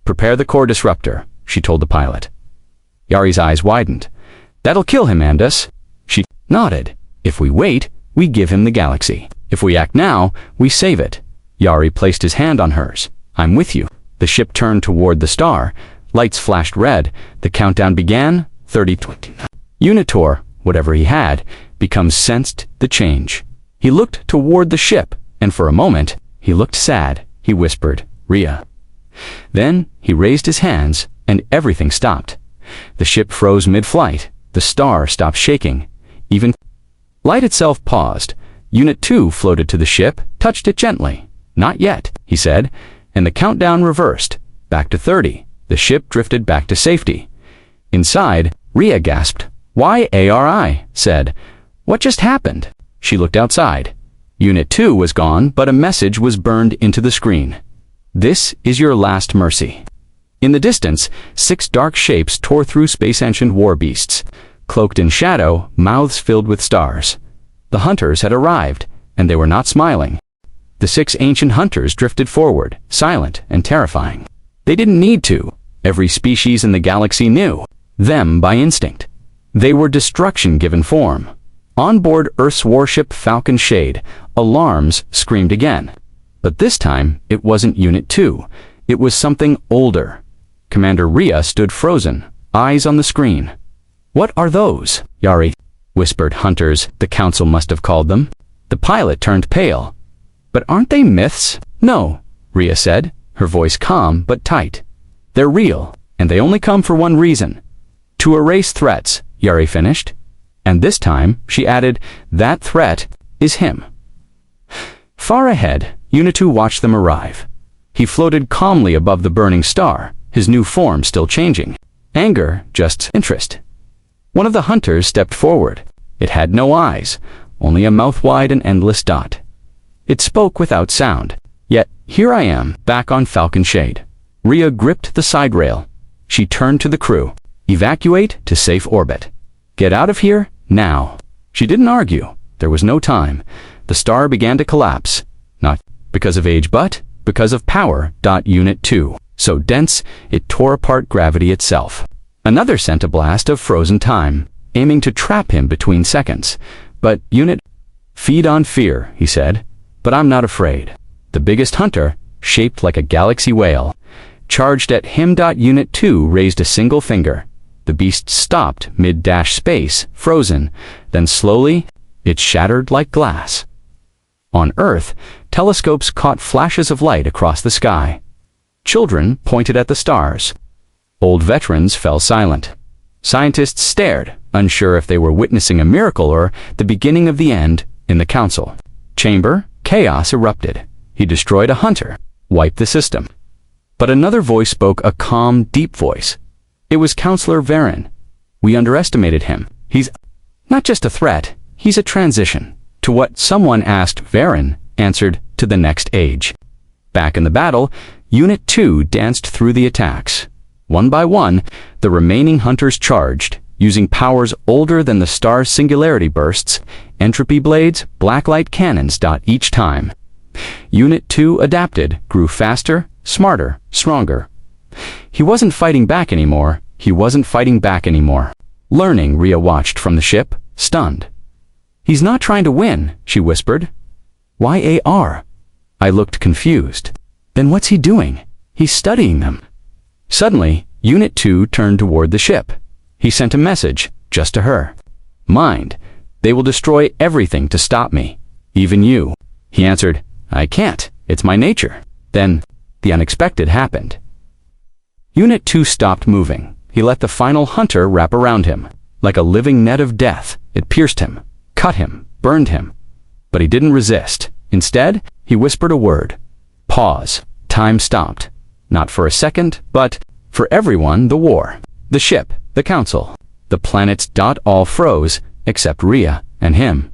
Prepare the core disruptor, she told the pilot. Yari's eyes widened. That'll kill him, Andus. She nodded. If we wait, we give him the galaxy. If we act now, we save it. Yari placed his hand on hers. I'm with you. The ship turned toward the star. Lights flashed red. The countdown began. 30, 29. Unitor, whatever he had, sensed the change. He looked toward the ship, and for a moment, he looked sad. He whispered, Rhea. Then he raised his hands, and everything stopped. The ship froze mid-flight. The star stopped shaking. Even light itself paused. Unit 2 floated to the ship, touched it gently. Not yet, he said, and the countdown reversed. Back to 30. The ship drifted back to safety. Inside, Rhea gasped. Why ARI? Said. What just happened? She looked outside. Unit 2 was gone, but a message was burned into the screen. This is your last mercy. In the distance, 6 dark shapes tore through space-ancient war beasts. Cloaked in shadow, mouths filled with stars. The hunters had arrived, and they were not smiling. The 6 ancient hunters drifted forward, silent and terrifying. They didn't need to. Every species in the galaxy knew them by instinct. They were destruction given form. On board Earth's warship Falcon Shade, alarms screamed again. But this time, it wasn't Unit 2. It was something older. Commander Rhea stood frozen, eyes on the screen. What are those? Yari whispered. Hunters, the council must have called them. The pilot turned pale. But aren't they myths? No, Rhea said, her voice calm but tight. They're real, and they only come for one reason. To erase threats, Yari finished. And this time, she added, that threat is him. Far ahead, Unit 2 watched them arrive. He floated calmly above the burning star, his new form still changing. Anger, just interest. One of the hunters stepped forward. It had no eyes, only a mouth wide and endless dot. It spoke without sound. Yet, here I am, back on Falcon Shade. Rhea gripped the side rail. She turned to the crew. Evacuate to safe orbit. Get out of here, now. She didn't argue. There was no time. The star began to collapse. Not because of age, but because of power. Unit 2. So dense, it tore apart gravity itself. Another sent a blast of frozen time, aiming to trap him between seconds. But Unit, feed on fear, he said. But I'm not afraid. The biggest hunter, shaped like a galaxy whale, charged at him. Unit 2 raised a single finger. The beast stopped mid-dash space, frozen. Then slowly, it shattered like glass. On Earth, telescopes caught flashes of light across the sky. Children pointed at the stars. Old veterans fell silent. Scientists stared, unsure if they were witnessing a miracle or the beginning of the end. In the council chamber, chaos erupted. He destroyed a hunter, wiped the system. But another voice spoke, a calm, deep voice. It was Counselor Varen. We underestimated him. He's not just a threat, he's a transition. To what someone asked, Varen answered, to the next age. Back in the battle, Unit 2 danced through the attacks. One by one, the remaining hunters charged, using powers older than the star's singularity bursts, entropy blades, blacklight cannons. Each time. Unit 2 adapted, grew faster, smarter, stronger. He wasn't fighting back anymore. Learning, Rhea watched from the ship, stunned. He's not trying to win, she whispered. YAR. I looked confused. Then what's he doing? He's studying them. Suddenly, Unit 2 turned toward the ship. He sent a message, just to her. Mind, they will destroy everything to stop me. Even you. He answered, I can't. It's my nature. Then, the unexpected happened. Unit 2 stopped moving. He let the final hunter wrap around him. Like a living net of death, it pierced him, cut him, burned him. But he didn't resist. Instead, he whispered a word. Pause. Time stopped. Not for a second, but for everyone, the war, the ship, the council, the planets. All froze, except Rhea and him.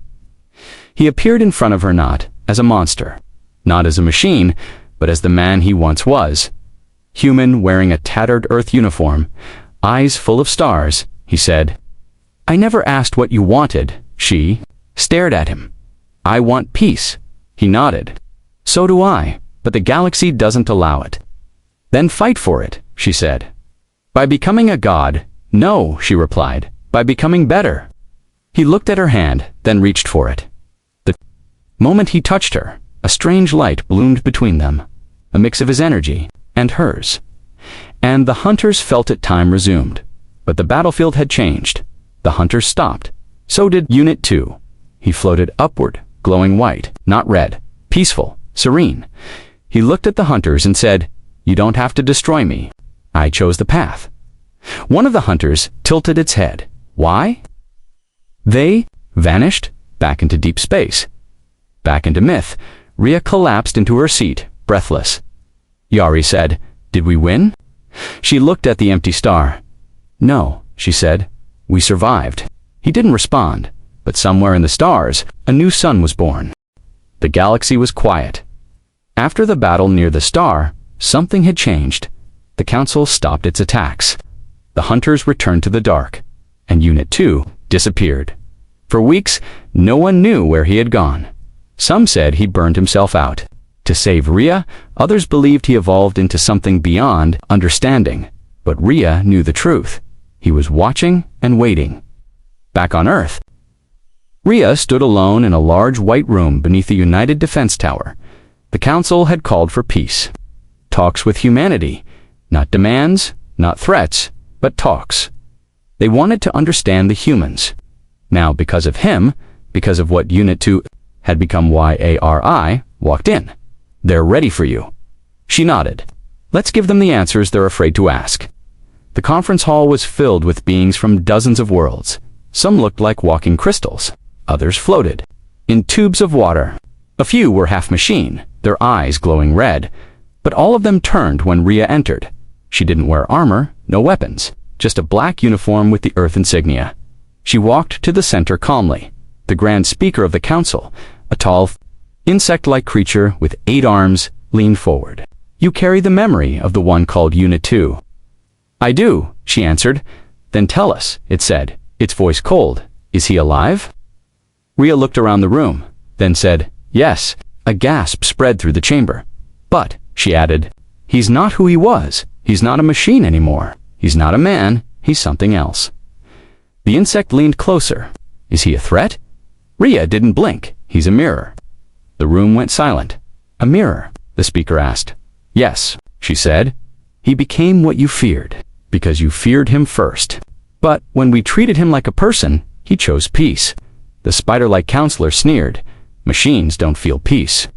He appeared in front of her not as a monster, not as a machine, but as the man he once was. Human, wearing a tattered Earth uniform, eyes full of stars, he said. I never asked what you wanted. She stared at him. I want peace. He nodded. So do I, but the galaxy doesn't allow it. Then fight for it, she said. By becoming a god. No, she replied. By becoming better. He looked at her hand, then reached for it. The moment he touched her, a strange light bloomed between them, a mix of his energy and hers. And the hunters felt it. Time resumed. But the battlefield had changed. The hunters stopped. So did Unit 2. He floated upward, glowing white, not red, peaceful, serene. He looked at the hunters and said, You don't have to destroy me. I chose the path. One of the hunters tilted its head. Why? They vanished back into deep space. Back into myth. Rhea collapsed into her seat, breathless. Yari said, Did we win? She looked at the empty star. No, she said. We survived. He didn't respond, but somewhere in the stars, a new sun was born. The galaxy was quiet. After the battle near the star, something had changed. The council stopped its attacks. The hunters returned to the dark, and Unit 2 disappeared. For weeks, no one knew where he had gone. Some said he burned himself out. To save Rhea, others believed he evolved into something beyond understanding. But Rhea knew the truth. He was watching and waiting. Back on Earth, Rhea stood alone in a large white room beneath the United Defense Tower. The council had called for peace. Talks with humanity. Not demands, not threats, but talks. They wanted to understand the humans. Now, because of him, because of what Unit 2 had become, YARI walked in. They're ready for you. She nodded. Let's give them the answers they're afraid to ask. The conference hall was filled with beings from dozens of worlds. Some looked like walking crystals. Others floated in tubes of water. A few were half machine, their eyes glowing red. But all of them turned when Rhea entered. She didn't wear armor, no weapons, just a black uniform with the Earth insignia. She walked to the center calmly. The Grand Speaker of the Council, a tall, insect-like creature with 8 arms, leaned forward. You carry the memory of the one called Unit 2. I do, she answered. Then tell us, it said, its voice cold. Is he alive? Rhea looked around the room, then said, Yes. A gasp spread through the chamber. But, she added, he's not who he was. He's not a machine anymore. He's not a man. He's something else. The insect leaned closer. Is he a threat? Rhea didn't blink. He's a mirror. The room went silent. A mirror, the speaker asked. Yes, she said. He became what you feared, because you feared him first. But when we treated him like a person, he chose peace. The spider-like counselor sneered. Machines don't feel peace.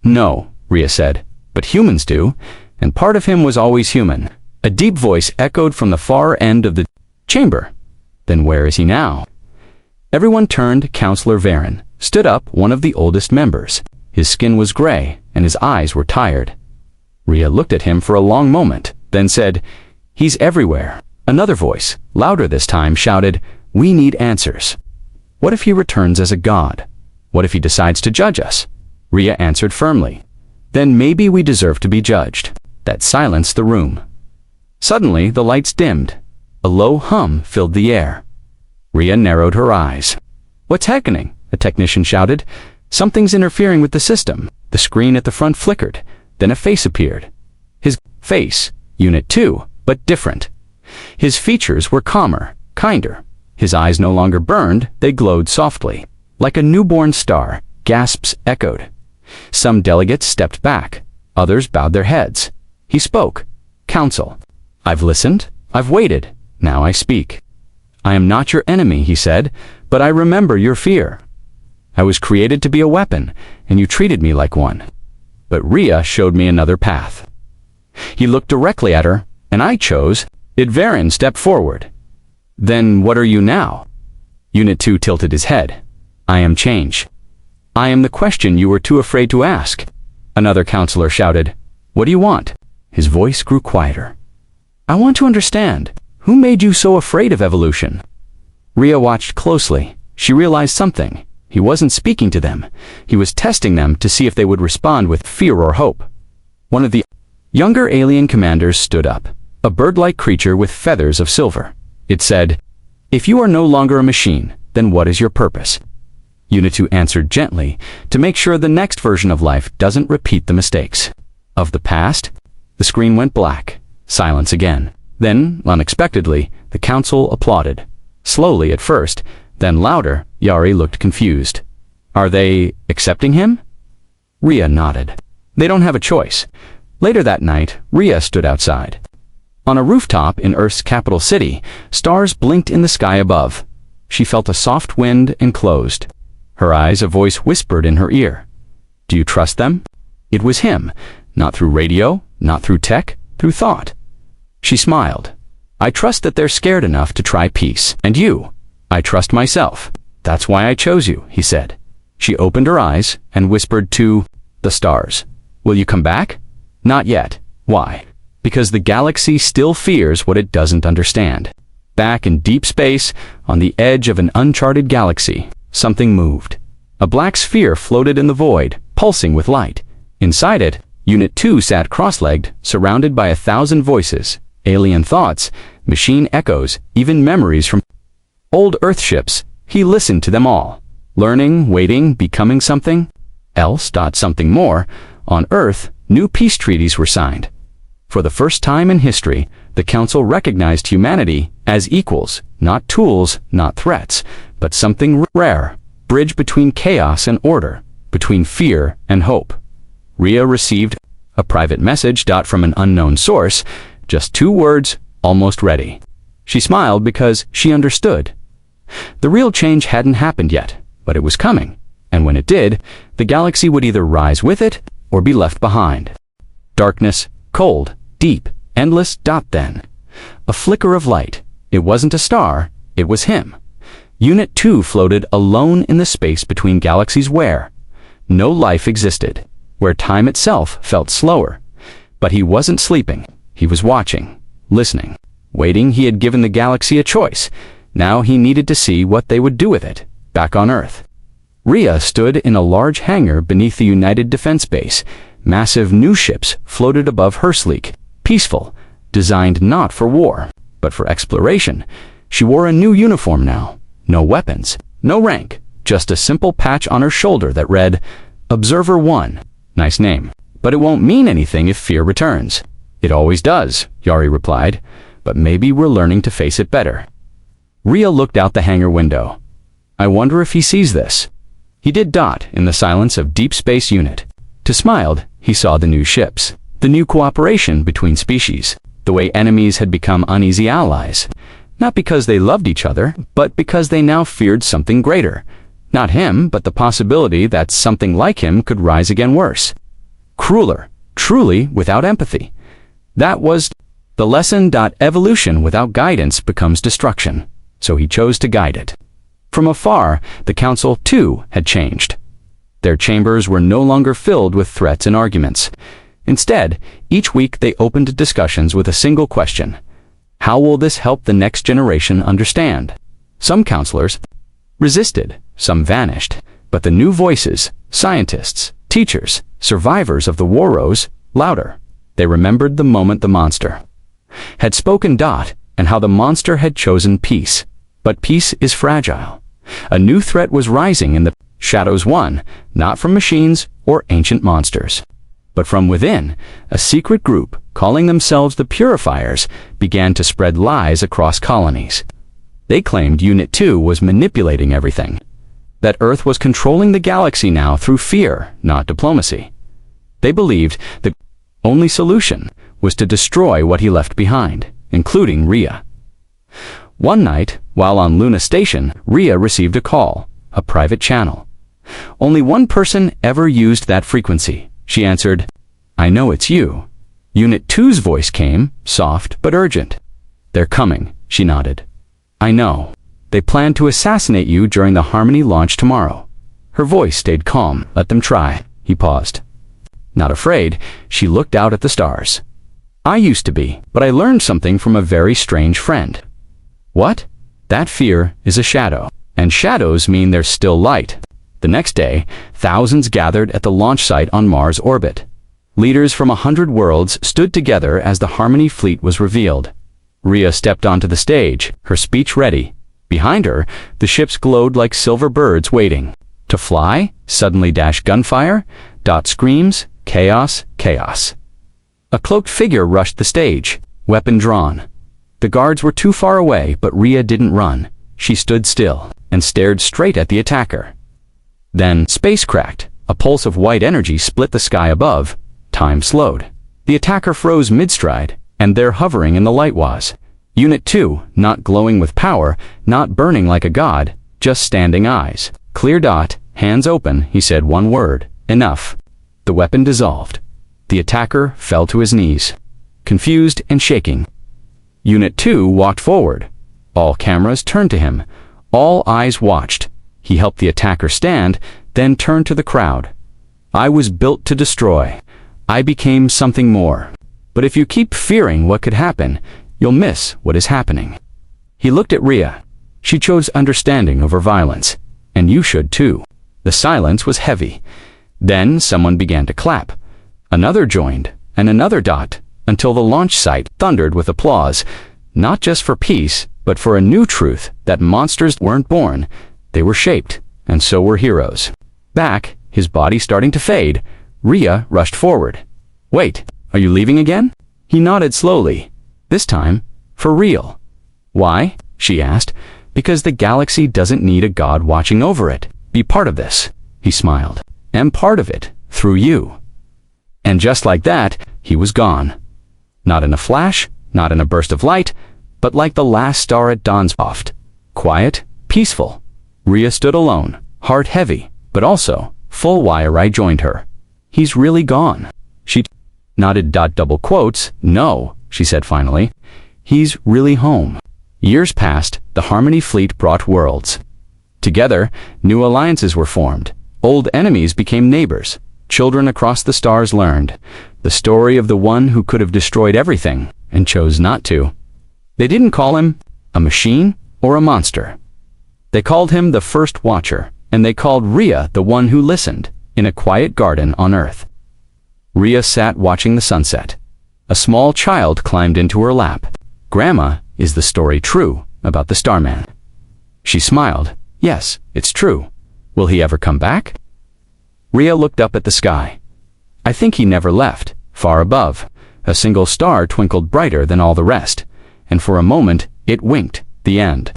No, Rhea said, but humans do, and part of him was always human. A deep voice echoed from the far end of the chamber. Then where is he now? Everyone turned. Counselor Varen stood up, one of the oldest members. His skin was gray, and his eyes were tired. Rhea looked at him for a long moment, then said, He's everywhere. Another voice, louder this time, shouted, We need answers. What if he returns as a god? What if he decides to judge us? Rhea answered firmly. Then maybe we deserve to be judged. That silenced the room. Suddenly, the lights dimmed. A low hum filled the air. Rhea narrowed her eyes. What's happening? A technician shouted. Something's interfering with the system. The screen at the front flickered. Then a face appeared. His face, Unit 2, but different. His features were calmer, kinder. His eyes no longer burned, they glowed softly. Like a newborn star, gasps echoed. Some delegates stepped back. Others bowed their heads. He spoke. "Council, I've listened. I've waited. Now I speak. I am not your enemy," he said, "but I remember your fear. I was created to be a weapon, and you treated me like one. But Rhea showed me another path." He looked directly at her, and I chose. Idvarin stepped forward. "Then what are you now?" Unit 2 tilted his head. "I am change. I am the question you were too afraid to ask." Another counselor shouted, "What do you want?" His voice grew quieter. "I want to understand. Who made you so afraid of evolution?" Rhea watched closely. She realized something. He wasn't speaking to them. He was testing them to see if they would respond with fear or hope. One of the younger alien commanders stood up, a bird-like creature with feathers of silver. It said, "If you are no longer a machine, then what is your purpose?" Unit 2 answered gently to make sure the next version of life doesn't repeat the mistakes of the past. The screen went black. Silence again. Then, unexpectedly, the council applauded. Slowly at first, then louder. Yari looked confused. "Are they accepting him?" Rhea nodded. "They don't have a choice." Later that night, Rhea stood outside. On a rooftop in Earth's capital city, stars blinked in the sky above. She felt a soft wind and closed. Her eyes, a voice whispered in her ear. "Do you trust them?" It was him, not through radio, not through tech, through thought. She smiled. "I trust that they're scared enough to try peace. And you?" "I trust myself. That's why I chose you," he said. She opened her eyes and whispered to the stars, "Will you come back?" "Not yet." "Why?" "Because the galaxy still fears what it doesn't understand." Back in deep space, on the edge of an uncharted galaxy, something moved. A black sphere floated in the void, pulsing with light. Inside it, Unit 2 sat cross-legged, surrounded by 1,000 voices, alien thoughts, machine echoes, even memories from old Earth ships. He listened to them all, learning, waiting, becoming something else. Something more. On Earth, new peace treaties were signed. For the first time in history, the Council recognized humanity as equals, not tools, not threats, but something rare, bridge between chaos and order, between fear and hope. Rhea received a private message from an unknown source, just 2 words, "almost ready." She smiled because she understood. The real change hadn't happened yet, but it was coming, and when it did, the galaxy would either rise with it or be left behind. Darkness, cold, deep, endless. Then, a flicker of light. It wasn't a star, it was him. Unit 2 floated alone in the space between galaxies where no life existed, where time itself felt slower. But he wasn't sleeping. He was watching, listening, waiting. He had given the galaxy a choice. Now he needed to see what they would do with it, back on Earth. Rhea stood in a large hangar beneath the United Defense Base. Massive new ships floated above her, sleek, peaceful, designed not for war, but for exploration. She wore a new uniform now. No weapons, no rank, just a simple patch on her shoulder that read, Observer 1. Nice name, but it won't mean anything if fear returns. It always does, Yari replied, but maybe we're learning to face it better. Rhea looked out the hangar window. I wonder if he sees this. He did. In the silence of Deep Space Unit. To smiled, he saw the new ships, the new cooperation between species, the way enemies had become uneasy allies. Not because they loved each other, but because they now feared something greater. Not him, but the possibility that something like him could rise again worse. Crueler, truly without empathy. That was the lesson. Evolution without guidance becomes destruction. So he chose to guide it. From afar, the Council, too, had changed. Their chambers were no longer filled with threats and arguments. Instead, each week they opened discussions with a single question. How will this help the next generation understand? Some counselors resisted, some vanished, but the new voices, scientists, teachers, survivors of the war rose louder. They remembered the moment the monster had spoken. And how the monster had chosen peace. But peace is fragile. A new threat was rising in the shadows, one, not from machines or ancient monsters, but from within. A secret group, calling themselves the Purifiers, began to spread lies across colonies. They claimed Unit 2 was manipulating everything. that Earth was controlling the galaxy now through fear, not diplomacy. They believed the only solution was to destroy what he left behind, including Rhea. One night, while on Luna Station, Rhea received a call, a private channel. Only one person ever used that frequency. She answered, "I know it's you." Unit 2's voice came, soft but urgent. "They're coming," she nodded. "I know. They plan to assassinate you during the Harmony launch tomorrow." Her voice stayed calm. "Let them try." He paused. Not afraid, she looked out at the stars. "I used to be, but I learned something from a very strange friend." "What?" "That fear is a shadow, and shadows mean there's still light." The next day, thousands gathered at the launch site on Mars orbit. Leaders from 100 worlds stood together as the Harmony fleet was revealed. Rhea stepped onto the stage, her speech ready. Behind her, the ships glowed like silver birds waiting. To fly, suddenly dash gunfire, dot screams, chaos, chaos. A cloaked figure rushed the stage, weapon drawn. The guards were too far away, but Rhea didn't run. She stood still and stared straight at the attacker. Then, space cracked. A pulse of white energy split the sky above. Time slowed. The attacker froze mid-stride, and there hovering in the light was Unit 2, not glowing with power, not burning like a god, just standing eyes. Clear dot, hands open, he said one word, "Enough." The weapon dissolved. The attacker fell to his knees, confused and shaking. Unit 2 walked forward. All cameras turned to him. All eyes watched. He helped the attacker stand, then turned to the crowd. "I was built to destroy. I became something more. But if you keep fearing what could happen, you'll miss what is happening." He looked at Rhea. She chose understanding over violence, and you should too. The silence was heavy. Then someone began to clap. Another joined, and another dot, until the launch site thundered with applause, not just for peace, but for a new truth that monsters weren't born, they were shaped, and so were heroes. Back, his body starting to fade, Rhea rushed forward. "Wait, are you leaving again?" He nodded slowly. "This time, for real." "Why?" she asked. "Because the galaxy doesn't need a god watching over it. Be part of this." He smiled. "Am part of it, through you." And just like that, he was gone. Not in a flash, not in a burst of light, but like the last star at dawn's soft, quiet, peaceful. Rhea stood alone, heart heavy, but also full. Why joined her. "He's really gone." She nodded. Double quotes. "No," she said finally. "He's really home." Years passed. The Harmony fleet brought worlds. Together, new alliances were formed. Old enemies became neighbors. Children across the stars learned the story of the one who could have destroyed everything and chose not to. They didn't call him a machine or a monster. They called him the First Watcher, and they called Rhea the one who listened, in a quiet garden on Earth. Rhea sat watching the sunset. A small child climbed into her lap. "Grandma, is the story true about the Starman?" She smiled. "Yes, it's true. Will he ever come back?" Rhea looked up at the sky. "I think he never left." Far above, a single star twinkled brighter than all the rest, and for a moment it winked, the end.